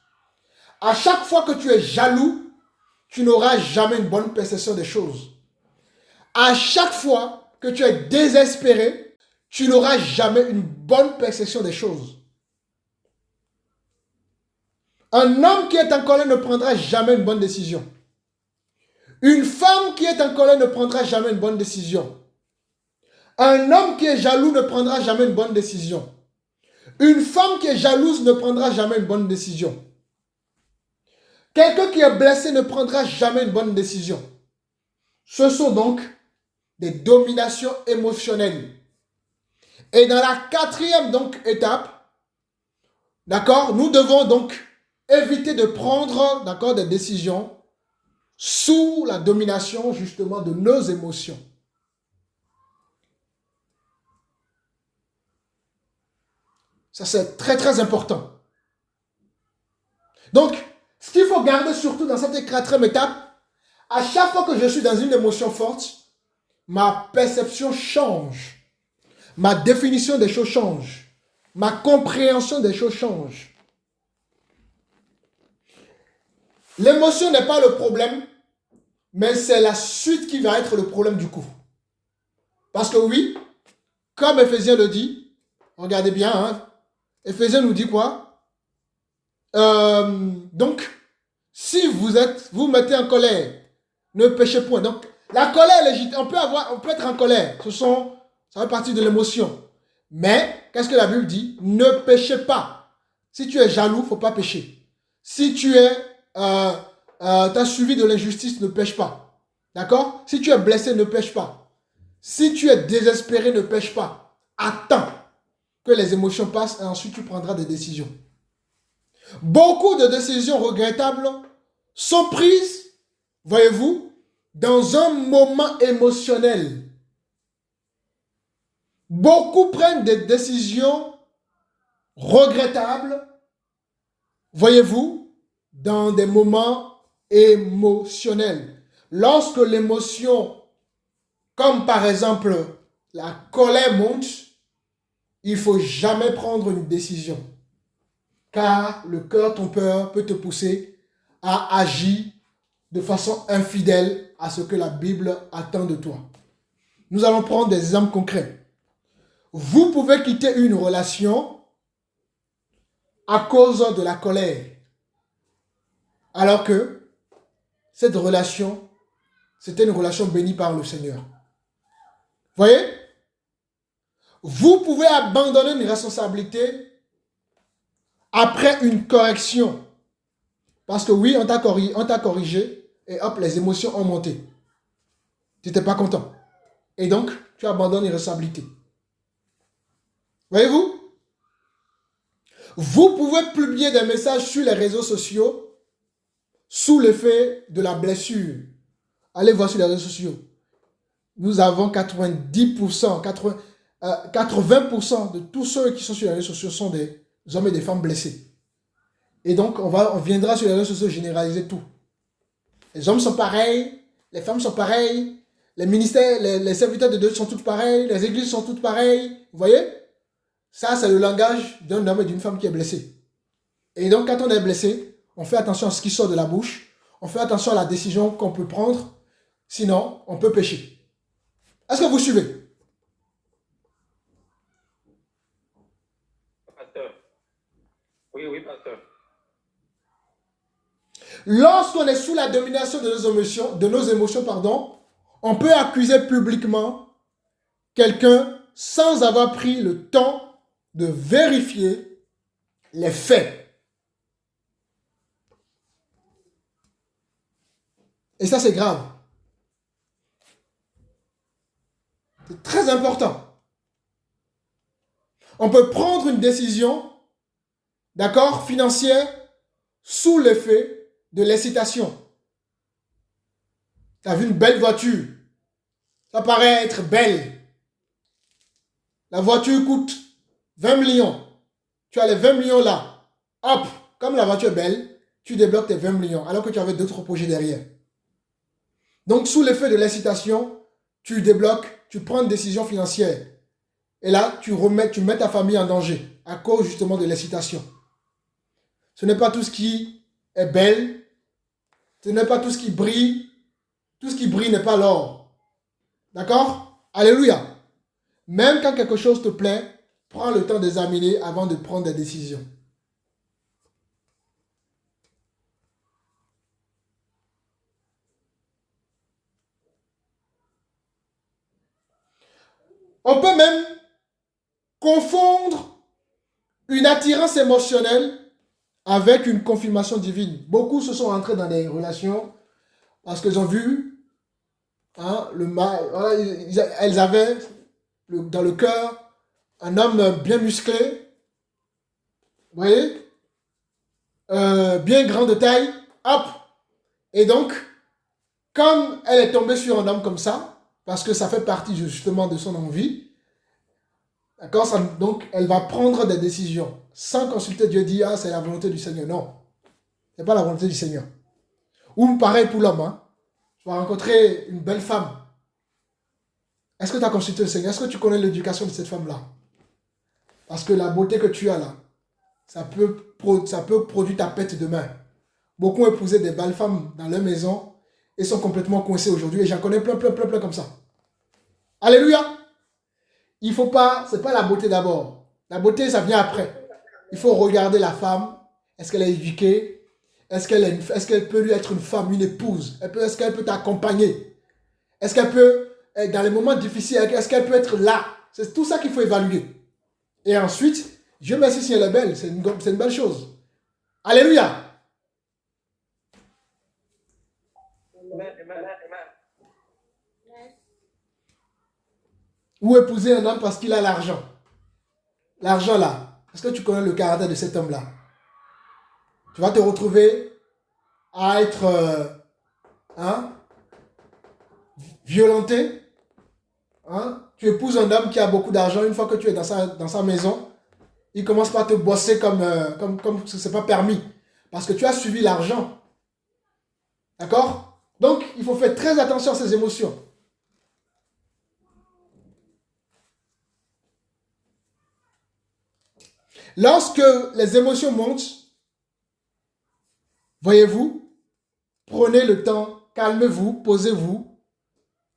À chaque fois que tu es jaloux, tu n'auras jamais une bonne perception des choses. À chaque fois que tu es désespéré, tu n'auras jamais une bonne perception des choses. Un homme qui est en colère ne prendra jamais une bonne décision. Une femme qui est en colère ne prendra jamais une bonne décision. Un homme qui est jaloux ne prendra jamais une bonne décision. Une femme qui est jalouse ne prendra jamais une bonne décision. Quelqu'un qui est blessé ne prendra jamais une bonne décision. Ce sont donc des dominations émotionnelles. Et dans la quatrième donc étape, d'accord, nous devons donc éviter de prendre, d'accord, des décisions sous la domination justement de nos émotions. Ça, c'est très, très important. Donc, ce qu'il faut garder surtout dans cette quatrième étape, à chaque fois que je suis dans une émotion forte, ma perception change. Ma définition des choses change. Ma compréhension des choses change. L'émotion n'est pas le problème, mais c'est la suite qui va être le problème du coup. Parce que oui, comme Éphésiens le dit, regardez bien, hein, Éphésiens nous dit quoi? Donc, si vous mettez en colère, ne péchez point. Donc, la colère est légitime. On peut être en colère. Ça fait partie de l'émotion. Mais, qu'est-ce que la Bible dit? Ne péchez pas. Si tu es jaloux, il ne faut pas pécher. Si tu as suivi de l'injustice, ne pêche pas. D'accord? Si tu es blessé, ne pêche pas. Si tu es désespéré, ne pêche pas. Attends que les émotions passent et ensuite tu prendras des décisions. Beaucoup de décisions regrettables sont prises, voyez-vous, dans un moment émotionnel. Beaucoup prennent des décisions regrettables, voyez-vous, dans des moments émotionnels. Lorsque l'émotion, comme par exemple la colère monte, il ne faut jamais prendre une décision. Car le cœur trompeur peut te pousser à agir de façon infidèle à ce que la Bible attend de toi. Nous allons prendre des exemples concrets. Vous pouvez quitter une relation à cause de la colère, alors que cette relation, c'était une relation bénie par le Seigneur. Voyez? Vous pouvez abandonner une responsabilité après une correction. Parce que oui, on t'a corrigé et hop, les émotions ont monté. Tu n'étais pas content. Et donc, tu abandonnes une responsabilité. Voyez-vous? Vous pouvez publier des messages sur les réseaux sociaux sous l'effet de la blessure. Allez voir sur les réseaux sociaux. Nous avons 90%, 80% de tous ceux qui sont sur les réseaux sociaux sont des hommes et des femmes blessés. Et donc, on viendra sur les réseaux sociaux généraliser tout. Les hommes sont pareils, les femmes sont pareilles, les ministères, les serviteurs de Dieu sont tous pareils, les églises sont toutes pareilles. Vous voyez? Ça, c'est le langage d'un homme et d'une femme qui est blessé. Et donc, quand on est blessé, on fait attention à ce qui sort de la bouche, on fait attention à la décision qu'on peut prendre, sinon, on peut pécher. Est-ce que vous suivez? Pasteur. Oui, pasteur. Lorsqu'on est sous la domination de nos émotions, on peut accuser publiquement quelqu'un sans avoir pris le temps de vérifier les faits. Et ça, c'est grave. C'est très important. On peut prendre une décision, d'accord, financière, sous l'effet de l'excitation. Tu as vu une belle voiture. Ça paraît être belle. La voiture coûte 20 millions. Tu as les 20 millions là. Hop, comme la voiture est belle, tu débloques tes 20 millions alors que tu avais d'autres projets derrière. Donc, sous l'effet de l'excitation, tu débloques, tu prends une décision financière. Et là, tu mets ta famille en danger à cause justement de l'excitation. Ce n'est pas tout ce qui est belle. Ce n'est pas tout ce qui brille. Tout ce qui brille n'est pas l'or. D'accord? Alléluia. Même quand quelque chose te plaît, prends le temps d'examiner avant de prendre des décisions. On peut même confondre une attirance émotionnelle avec une confirmation divine. Beaucoup se sont entrés dans des relations parce qu'ils ont vu hein, voilà, elles avaient dans le cœur un homme bien musclé, vous voyez, bien grand de taille, hop. Et donc, comme elle est tombée sur un homme comme ça, parce que ça fait partie justement de son envie, d'accord, donc elle va prendre des décisions sans consulter Dieu, dire ah, c'est la volonté du Seigneur. Non, ce n'est pas la volonté du Seigneur. Ou pareil pour l'homme, hein. Tu vas rencontrer une belle femme. Est-ce que tu as consulté le Seigneur? Est-ce que tu connais l'éducation de cette femme-là? Parce que la beauté que tu as là, ça peut produire ta pète demain. Beaucoup ont épousé des belles femmes dans leur maison et sont complètement coincés aujourd'hui. Et j'en connais plein comme ça. Alléluia! Il faut pas, c'est pas la beauté d'abord. La beauté, ça vient après. Il faut regarder la femme. Est-ce qu'elle est éduquée? Est-ce qu'elle peut lui être une femme, une épouse? Est-ce qu'elle peut t'accompagner? Est-ce qu'elle peut, dans les moments difficiles, est-ce qu'elle peut être là? C'est tout ça qu'il faut évaluer. Et ensuite, Dieu merci si elle est belle. C'est une belle chose. Alléluia! Ou épouser un homme parce qu'il a l'argent. L'argent là. Est-ce que tu connais le caractère de cet homme-là? Tu vas te retrouver à être violenté. Hein? Tu épouses un homme qui a beaucoup d'argent. Une fois que tu es dans sa maison, il commence par te bosser comme ce n'est pas permis. Parce que tu as suivi l'argent. D'accord? Donc, il faut faire très attention à ses émotions. Lorsque les émotions montent, voyez-vous, prenez le temps, calmez-vous, posez-vous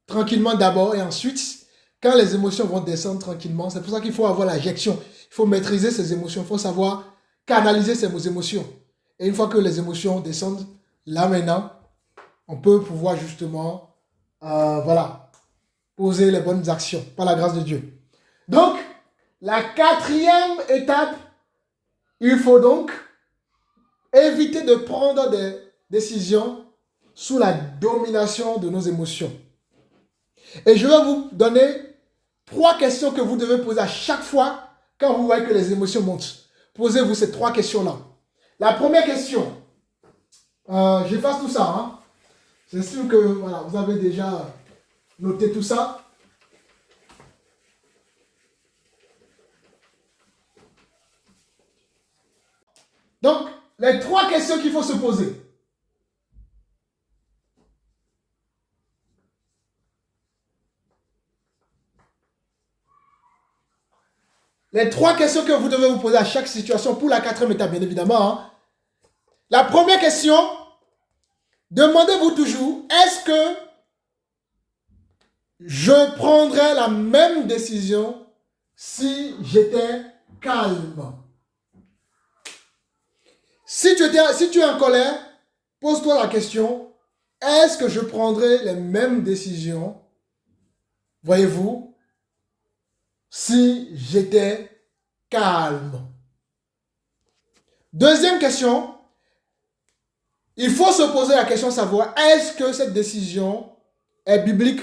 tranquillement d'abord et ensuite, quand les émotions vont descendre tranquillement, c'est pour ça qu'il faut avoir la gestion. Il faut maîtriser ses émotions, il faut savoir canaliser ses émotions. Et une fois que les émotions descendent, là maintenant, on peut pouvoir justement, poser les bonnes actions par la grâce de Dieu. Donc, la quatrième étape, il faut donc éviter de prendre des décisions sous la domination de nos émotions. Et je vais vous donner 3 questions que vous devez poser à chaque fois quand vous voyez que les émotions montent. Posez-vous ces 3 questions-là. La première question, j'efface tout ça. Hein. C'est sûr que voilà, vous avez déjà noté tout ça. Donc, les 3 questions qu'il faut se poser. Les 3 questions que vous devez vous poser à chaque situation pour la 4e étape, bien évidemment. Hein. La première question, demandez-vous toujours, est-ce que je prendrais la même décision si j'étais calme? Si tu es en colère, pose-toi la question, est-ce que je prendrais les mêmes décisions, voyez-vous, si j'étais calme? Deuxième question, il faut se poser la question de savoir, est-ce que cette décision est biblique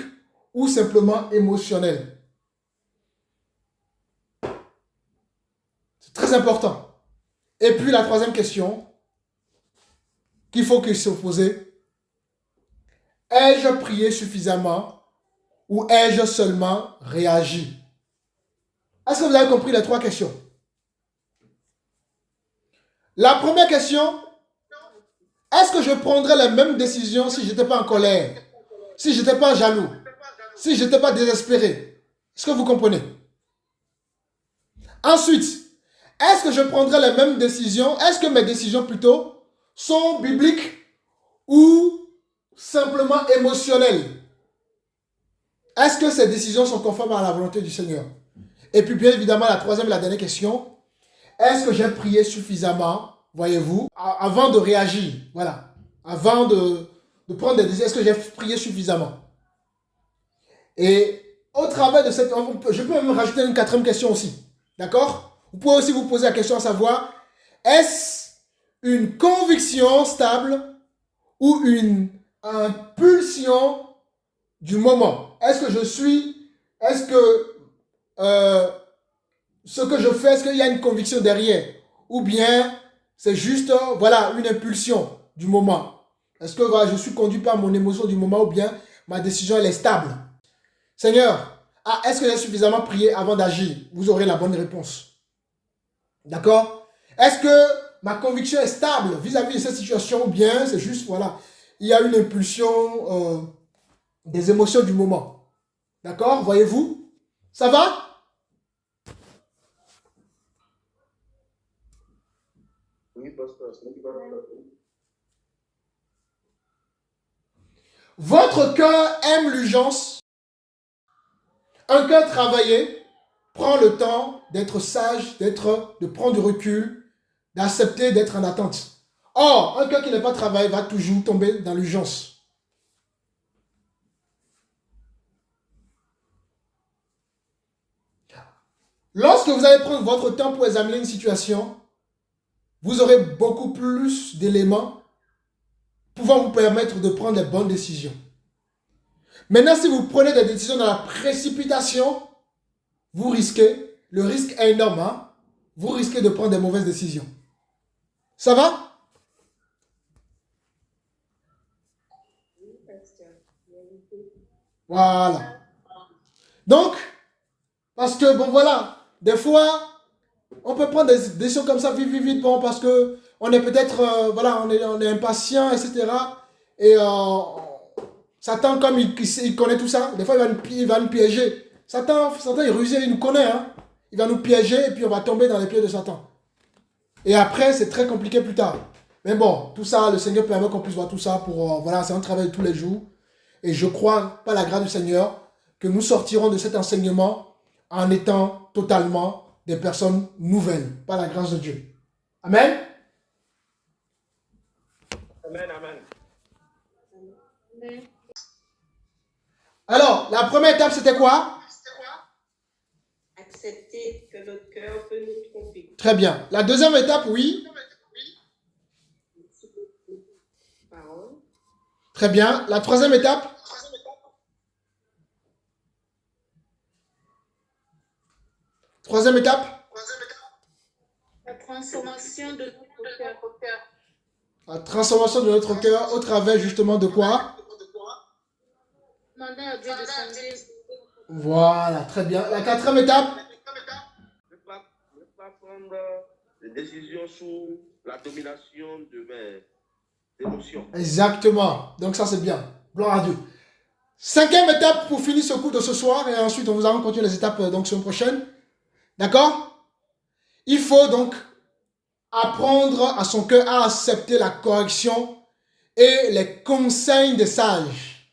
ou simplement émotionnelle? C'est très important. Et puis la 3e question qu'il faut se poser, ai-je prié suffisamment ou ai-je seulement réagi? Est-ce que vous avez compris les 3 questions? La première question, est-ce que je prendrais la même décision si je n'étais pas en colère, si je n'étais pas jaloux, si je n'étais pas désespéré? Est-ce que vous comprenez? Ensuite, est-ce que je prendrai les mêmes décisions? Est-ce que mes décisions plutôt sont bibliques ou simplement émotionnelles? Est-ce que ces décisions sont conformes à la volonté du Seigneur? Et puis bien évidemment, la 3e et la dernière question, est-ce que j'ai prié suffisamment, voyez-vous, avant de réagir? Voilà, avant de prendre des décisions, est-ce que j'ai prié suffisamment? Et au travers de cette... Je peux même rajouter une quatrième question aussi. D'accord? Vous pouvez aussi vous poser la question à savoir, est-ce une conviction stable ou une impulsion du moment? Est-ce que ce que je fais, est-ce qu'il y a une conviction derrière? Ou bien c'est juste, voilà, une impulsion du moment? Est-ce que voilà, je suis conduit par mon émotion du moment ou bien ma décision elle est stable? Seigneur, est-ce que j'ai suffisamment prié avant d'agir? Vous aurez la bonne réponse. D'accord? Est-ce que ma conviction est stable vis-à-vis de cette situation ou bien c'est juste, voilà, il y a une impulsion des émotions du moment? D'accord? Voyez-vous? Ça va? Oui, pasteur. Votre cœur aime l'urgence. Un cœur travaillé prend le temps d'être sage, de prendre du recul, d'accepter d'être en attente. Or, un cœur qui n'est pas travaillé va toujours tomber dans l'urgence. Lorsque vous allez prendre votre temps pour examiner une situation, vous aurez beaucoup plus d'éléments pouvant vous permettre de prendre les bonnes décisions. Maintenant, si vous prenez des décisions dans la précipitation, vous risquez, le risque est énorme, hein? Vous risquez de prendre des mauvaises décisions. Ça va? Voilà. Donc, parce que, bon, voilà, des fois, on peut prendre des décisions comme ça, vite, vite, vite, bon, parce que on est peut-être, voilà, on est impatient, etc. Et Satan, comme il connaît tout ça, des fois, il va nous piéger. Satan est rusé, il nous connaît, hein. Il va nous piéger et puis on va tomber dans les pieds de Satan. Et après, c'est très compliqué plus tard. Mais bon, tout ça, le Seigneur permet qu'on puisse voir tout ça pour, voilà, c'est un travail de tous les jours. Et je crois, par la grâce du Seigneur, que nous sortirons de cet enseignement en étant totalement des personnes nouvelles, par la grâce de Dieu. Amen. Amen, amen. Amen. Alors, la première étape, c'était quoi? Accepter que notre cœur peut nous tromper. Très bien. La deuxième étape, oui. Parole. Très bien. La troisième étape? Troisième étape? La transformation de notre cœur. La transformation de notre cœur au travers justement de quoi? Demander à Dieu de changer. Voilà, très bien. La quatrième étape? Ne pas prendre des décisions sous la domination de mes émotions. Exactement. Donc ça, c'est bien. Gloire à Dieu. Cinquième étape pour finir ce cours de ce soir. Et ensuite, on vous allons continuer les étapes donc semaine prochaine. D'accord? Il faut donc apprendre à son cœur à accepter la correction et les conseils des sages.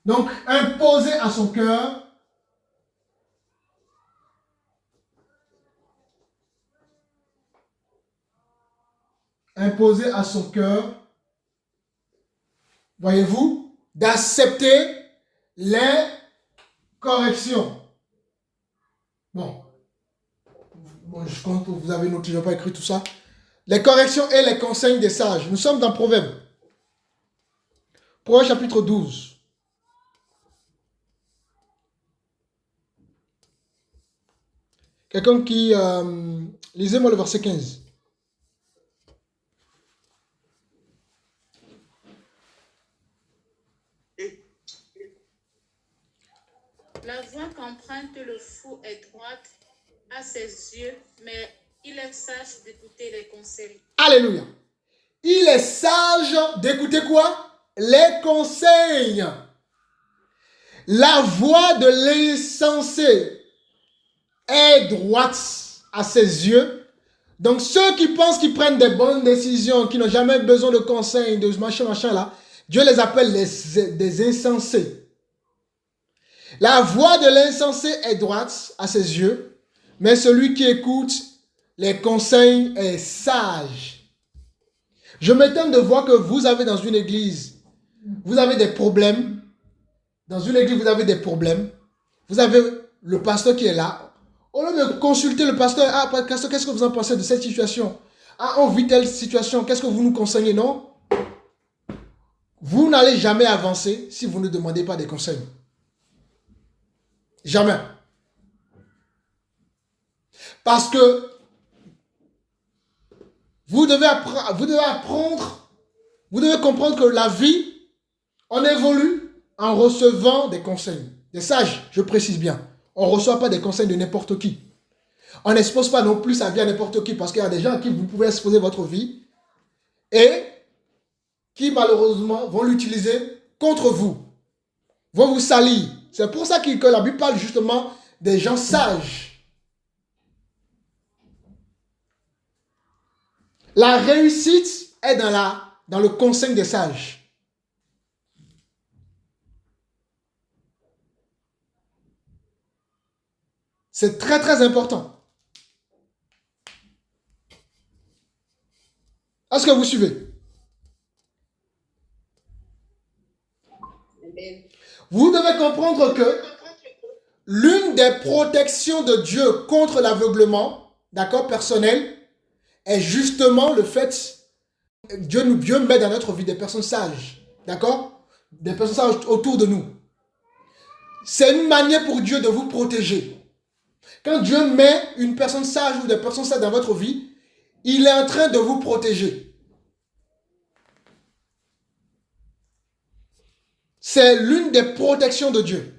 Donc, imposer à son cœur voyez-vous, d'accepter les corrections. Bon, je compte, vous avez noté, je n'ai pas écrit tout ça. Les corrections et les conseils des sages. Nous sommes dans Proverbe. Proverbe chapitre 12. Quelqu'un qui... lisez-moi le verset 15. La voie qu'emprunte le fou est droite à ses yeux, mais il est sage d'écouter les conseils. Alléluia. Il est sage d'écouter quoi? Les conseils. La voie de l'insensé est droite à ses yeux. Donc ceux qui pensent qu'ils prennent des bonnes décisions, qui n'ont jamais besoin de conseils, de machin là, Dieu les appelle des insensés. La voie de l'insensé est droite à ses yeux, mais celui qui écoute les conseils est sage. Je m'étonne de voir que vous avez dans une église, vous avez des problèmes, dans une église, vous avez des problèmes, vous avez le pasteur qui est là. Au lieu de consulter le pasteur, ah, pasteur, qu'est-ce que vous en pensez de cette situation? Ah, on vit telle situation, qu'est-ce que vous nous conseillez? Non. Vous n'allez jamais avancer si vous ne demandez pas des conseils. Jamais. Parce que vous devez apprendre, vous devez comprendre que la vie, on évolue en recevant des conseils. Des sages, je précise bien. On ne reçoit pas des conseils de n'importe qui. On n'expose pas non plus sa vie à n'importe qui parce qu'il y a des gens à qui vous pouvez exposer votre vie et qui malheureusement vont l'utiliser contre vous, vont vous salir. C'est pour ça que la Bible parle justement des gens sages. La réussite est dans le conseil des sages. C'est très très important. Est-ce que vous suivez? Vous devez comprendre que l'une des protections de Dieu contre l'aveuglement, d'accord, personnel, est justement le fait que Dieu met dans notre vie des personnes sages, d'accord? Des personnes sages autour de nous. C'est une manière pour Dieu de vous protéger. Quand Dieu met une personne sage ou des personnes sages dans votre vie, il est en train de vous protéger. C'est l'une des protections de Dieu.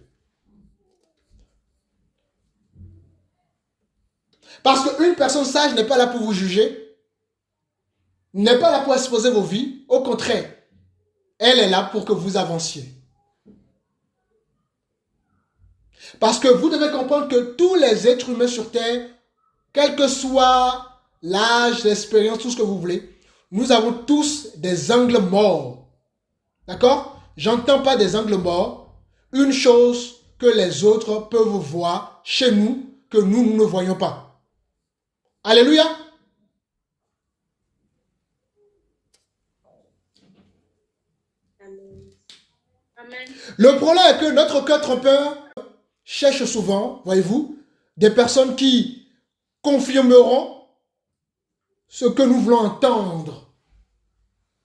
Parce qu'une personne sage n'est pas là pour vous juger, n'est pas là pour exposer vos vies. Au contraire, elle est là pour que vous avanciez. Parce que vous devez comprendre que tous les êtres humains sur Terre, quel que soit l'âge, l'expérience, tout ce que vous voulez, nous avons tous des angles morts. D'accord? J'entends pas des angles morts. Une chose que les autres peuvent voir chez nous, que nous ne voyons pas. Alléluia. Amen. Le problème est que notre cœur trompeur cherche souvent, voyez-vous, des personnes qui confirmeront ce que nous voulons entendre.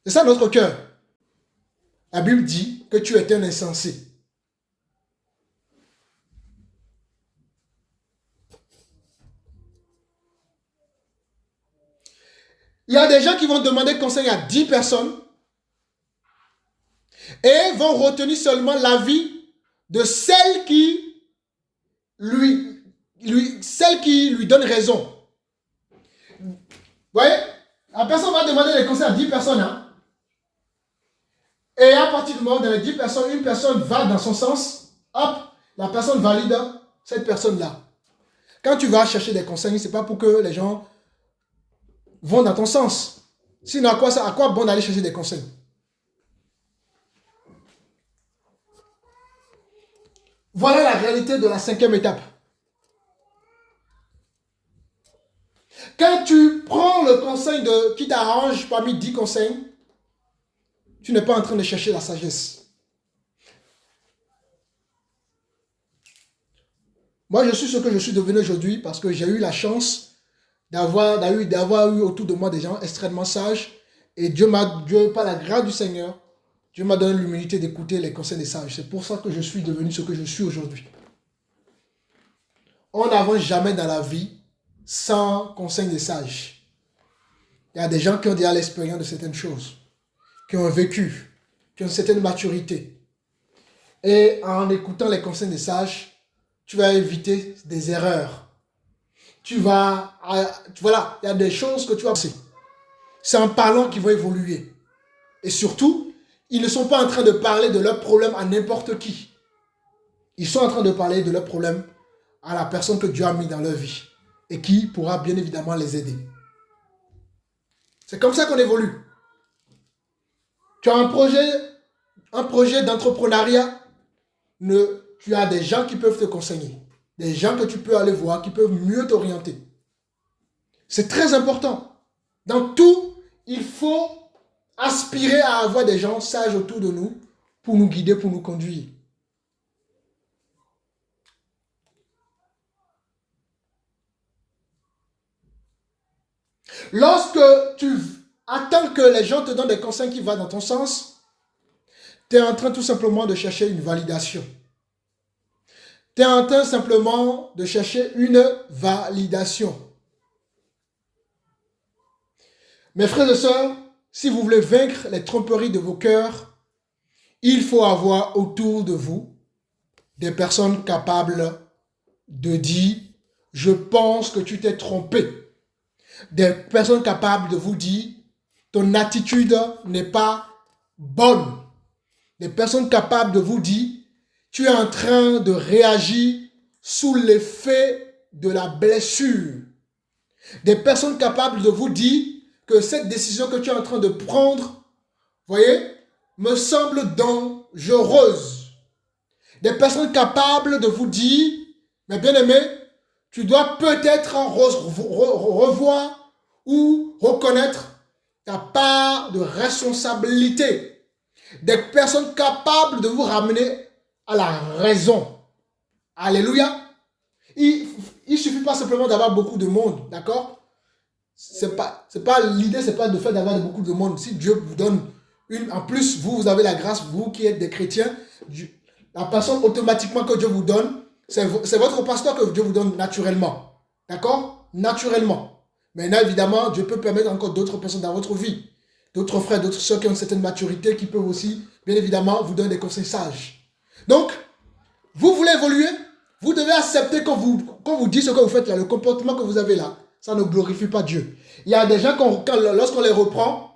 C'est ça notre cœur. La Bible dit que tu es un insensé. Il y a des gens qui vont demander conseil à 10 personnes et vont retenir seulement l'avis de celle qui lui donne raison. Vous voyez, la personne va demander des conseils à 10 personnes. Hein? Et à partir du moment où dans les 10 personnes, une personne va dans son sens, hop, la personne valide cette personne-là. Quand tu vas chercher des conseils, ce n'est pas pour que les gens vont dans ton sens. Sinon, à quoi bon d'aller chercher des conseils? Voilà la réalité de la 5e étape. Quand tu prends le conseil qui t'arrange parmi 10 conseils, tu n'es pas en train de chercher la sagesse. Moi, je suis ce que je suis devenu aujourd'hui parce que j'ai eu la chance d'avoir eu autour de moi des gens extrêmement sages. Et Dieu, par la grâce du Seigneur, Dieu m'a donné l'humilité d'écouter les conseils des sages. C'est pour ça que je suis devenu ce que je suis aujourd'hui. On n'avance jamais dans la vie sans conseil des sages. Il y a des gens qui ont déjà l'expérience de certaines choses, qui ont vécu, qui ont une certaine maturité. Et en écoutant les conseils des sages, tu vas éviter des erreurs. Voilà, il y a des choses que tu vas passer. C'est en parlant qu'ils vont évoluer. Et surtout, ils ne sont pas en train de parler de leurs problèmes à n'importe qui. Ils sont en train de parler de leurs problèmes à la personne que Dieu a mis dans leur vie et qui pourra bien évidemment les aider. C'est comme ça qu'on évolue. Tu as un projet d'entrepreneuriat, tu as des gens qui peuvent te conseiller, des gens que tu peux aller voir, qui peuvent mieux t'orienter. C'est très important. Dans tout, il faut aspirer à avoir des gens sages autour de nous pour nous guider, pour nous conduire. Lorsque tu attends que les gens te donnent des conseils qui vont dans ton sens, tu es en train tout simplement de chercher une validation. Tu es en train simplement de chercher une validation. Mes frères et sœurs, si vous voulez vaincre les tromperies de vos cœurs, il faut avoir autour de vous des personnes capables de dire « Je pense que tu t'es trompé ». Des personnes capables de vous dire « Ton attitude n'est pas bonne ». Des personnes capables de vous dire « Tu es en train de réagir sous l'effet de la blessure ». Des personnes capables de vous dire que cette décision que tu es en train de prendre, voyez, me semble dangereuse. Des personnes capables de vous dire, mes bien-aimés, tu dois peut-être revoir ou reconnaître ta part de responsabilité. Des personnes capables de vous ramener à la raison. Alléluia. Il ne suffit pas simplement d'avoir beaucoup de monde, d'accord? L'idée, c'est pas de faire d'avoir beaucoup de monde. Si Dieu vous donne en plus, vous avez la grâce, vous qui êtes des chrétiens, la personne automatiquement que Dieu vous donne, c'est votre pasteur que Dieu vous donne naturellement. D'accord? Naturellement. Maintenant, évidemment, Dieu peut permettre encore d'autres personnes dans votre vie. D'autres frères, d'autres soeurs qui ont une certaine maturité, qui peuvent aussi, bien évidemment, vous donner des conseils sages. Donc, vous voulez évoluer, vous devez accepter quand vous dites ce que vous faites là, le comportement que vous avez là, ça ne glorifie pas Dieu. Il y a des gens, lorsqu'on les reprend,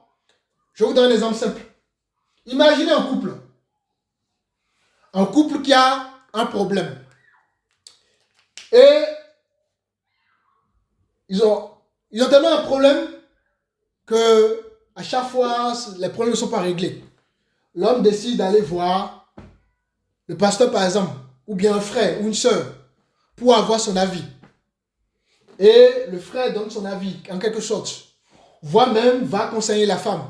je vais vous donner un exemple simple. Imaginez un couple. Un couple qui a un problème. Et ils ont tellement un problème que à chaque fois, les problèmes ne sont pas réglés. L'homme décide d'aller voir le pasteur, par exemple, ou bien un frère ou une sœur, pour avoir son avis. Et le frère donne son avis, en quelque sorte. Voire même va conseiller la femme.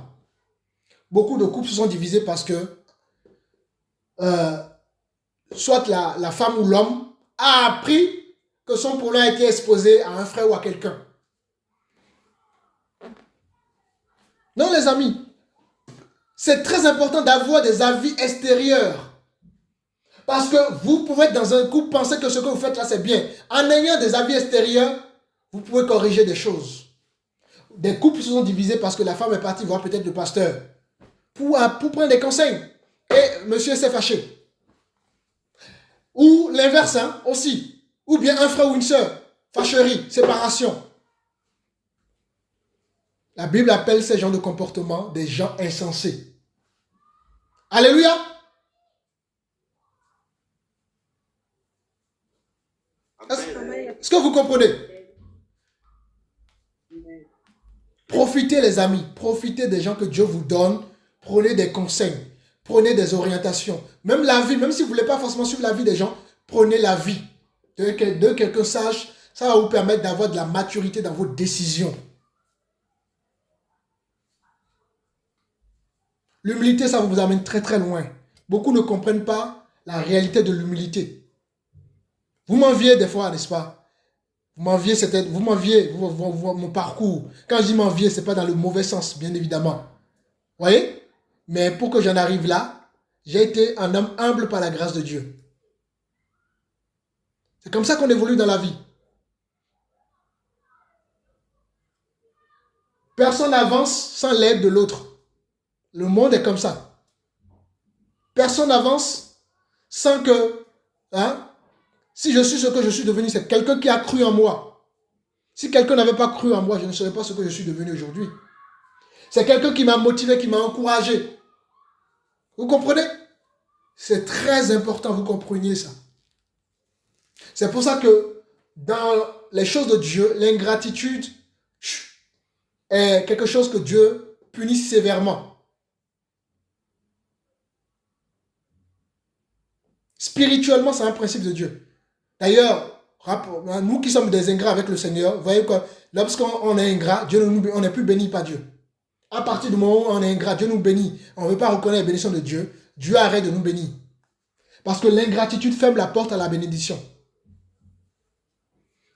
Beaucoup de couples se sont divisés parce que soit la femme ou l'homme a appris que son problème a été exposé à un frère ou à quelqu'un. Non, les amis, c'est très important d'avoir des avis extérieurs. Parce que vous pouvez être dans un couple, penser que ce que vous faites là, c'est bien. En ayant des avis extérieurs, vous pouvez corriger des choses. Des couples se sont divisés parce que la femme est partie voir peut-être le pasteur pour prendre des conseils. Et monsieur s'est fâché. Ou l'inverse, hein, aussi. Ou bien un frère ou une sœur. Fâcherie, séparation. La Bible appelle ces genres de comportements des gens insensés. Alléluia. Est-ce que vous comprenez? Profitez les amis, profitez des gens que Dieu vous donne, prenez des conseils, prenez des orientations. Même la vie, même si vous ne voulez pas forcément suivre la vie des gens, prenez la vie de quelqu'un sage, ça va vous permettre d'avoir de la maturité dans vos décisions. L'humilité, ça vous amène très très loin. Beaucoup ne comprennent pas la réalité de l'humilité. Vous m'enviez des fois, n'est-ce pas? Vous m'enviez mon parcours. Quand je dis m'envier, ce n'est pas dans le mauvais sens, bien évidemment. Vous voyez? Mais pour que j'en arrive là, j'ai été un homme humble par la grâce de Dieu. C'est comme ça qu'on évolue dans la vie. Personne n'avance sans l'aide de l'autre. Le monde est comme ça. Personne n'avance sans que... si je suis ce que je suis devenu, c'est quelqu'un qui a cru en moi. Si quelqu'un n'avait pas cru en moi, je ne serais pas ce que je suis devenu aujourd'hui. C'est quelqu'un qui m'a motivé, qui m'a encouragé. Vous comprenez? C'est très important, vous compreniez ça. C'est pour ça que dans les choses de Dieu, l'ingratitude est quelque chose que Dieu punit sévèrement. Spirituellement, c'est un principe de Dieu. D'ailleurs, nous qui sommes des ingrats avec le Seigneur, vous voyez quoi, lorsqu'on est ingrat, on n'est plus béni par Dieu. À partir du moment où on est ingrat, Dieu nous bénit. On ne veut pas reconnaître la bénédiction de Dieu. Dieu arrête de nous bénir. Parce que l'ingratitude ferme la porte à la bénédiction.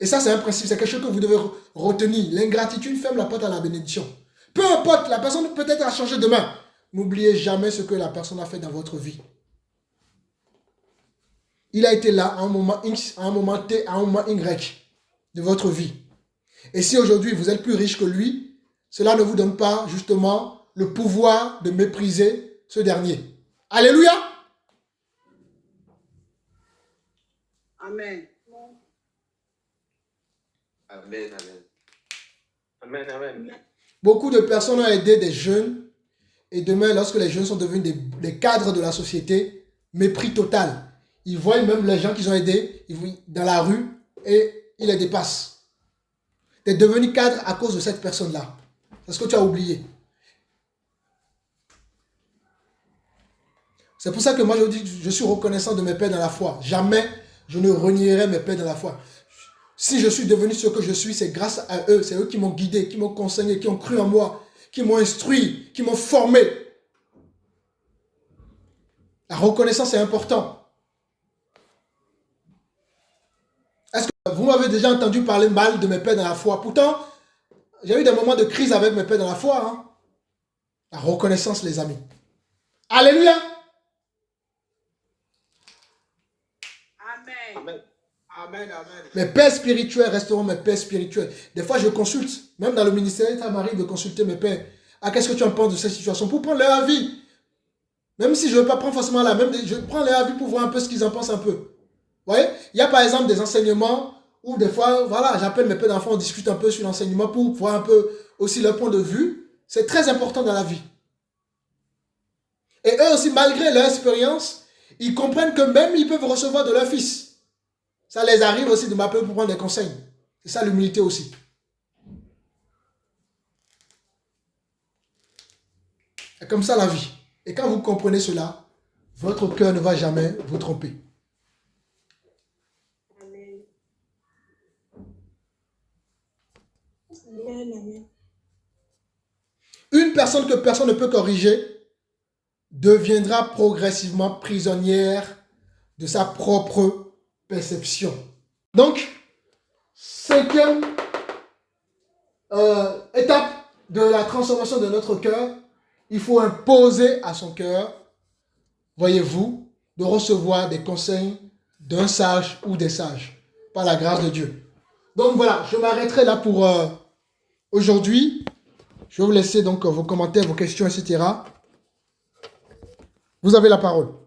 Et ça, c'est un principe, c'est quelque chose que vous devez retenir. L'ingratitude ferme la porte à la bénédiction. Peu importe, la personne peut-être a changé demain. N'oubliez jamais ce que la personne a fait dans votre vie. Il a été là à un moment X, à un moment T, à un moment Y de votre vie. Et si aujourd'hui vous êtes plus riche que lui, cela ne vous donne pas justement le pouvoir de mépriser ce dernier. Alléluia! Amen. Amen, amen. Amen, amen. Beaucoup de personnes ont aidé des jeunes et demain, lorsque les jeunes sont devenus des cadres de la société, mépris total. Ils voient même les gens qu'ils ont aidés dans la rue et ils les dépassent. Tu es devenu cadre à cause de cette personne-là. C'est ce que tu as oublié. C'est pour ça que moi je dis, je suis reconnaissant de mes pères dans la foi. Jamais je ne renierai mes pères dans la foi. Si je suis devenu ce que je suis, c'est grâce à eux. C'est eux qui m'ont guidé, qui m'ont conseillé, qui ont cru en moi, qui m'ont instruit, qui m'ont formé. La reconnaissance est importante. Est-ce que vous m'avez déjà entendu parler mal de mes pères dans la foi? Pourtant, j'ai eu des moments de crise avec mes pères dans la foi. Hein? La reconnaissance, les amis. Alléluia! Amen. Amen. Amen, amen. Mes pères spirituels resteront mes pères spirituels. Des fois, je consulte. Même dans le ministère, ça m'arrive de consulter mes pères. Ah, qu'est-ce que tu en penses de cette situation? Pour prendre leur avis. Même si je ne veux pas prendre forcément la même, je prends leur avis pour voir un peu ce qu'ils en pensent un peu. Vous voyez? Il y a par exemple des enseignements où des fois, voilà, j'appelle mes pères d'enfants, on discute un peu sur l'enseignement pour voir un peu aussi leur point de vue. C'est très important dans la vie. Et eux aussi, malgré leur expérience, ils comprennent que même ils peuvent recevoir de leur fils. Ça les arrive aussi de m'appeler pour prendre des conseils. C'est ça l'humilité aussi. C'est comme ça la vie. Et quand vous comprenez cela, votre cœur ne va jamais vous tromper. Amen. Amen, amen. Une personne que personne ne peut corriger deviendra progressivement prisonnière de sa propre perception. Donc, cinquième étape de la transformation de notre cœur, il faut imposer à son cœur, voyez-vous, de recevoir des conseils d'un sage ou des sages, par la grâce de Dieu. Donc voilà, je m'arrêterai là pour aujourd'hui. Je vais vous laisser donc vos commentaires, vos questions, etc. Vous avez la parole.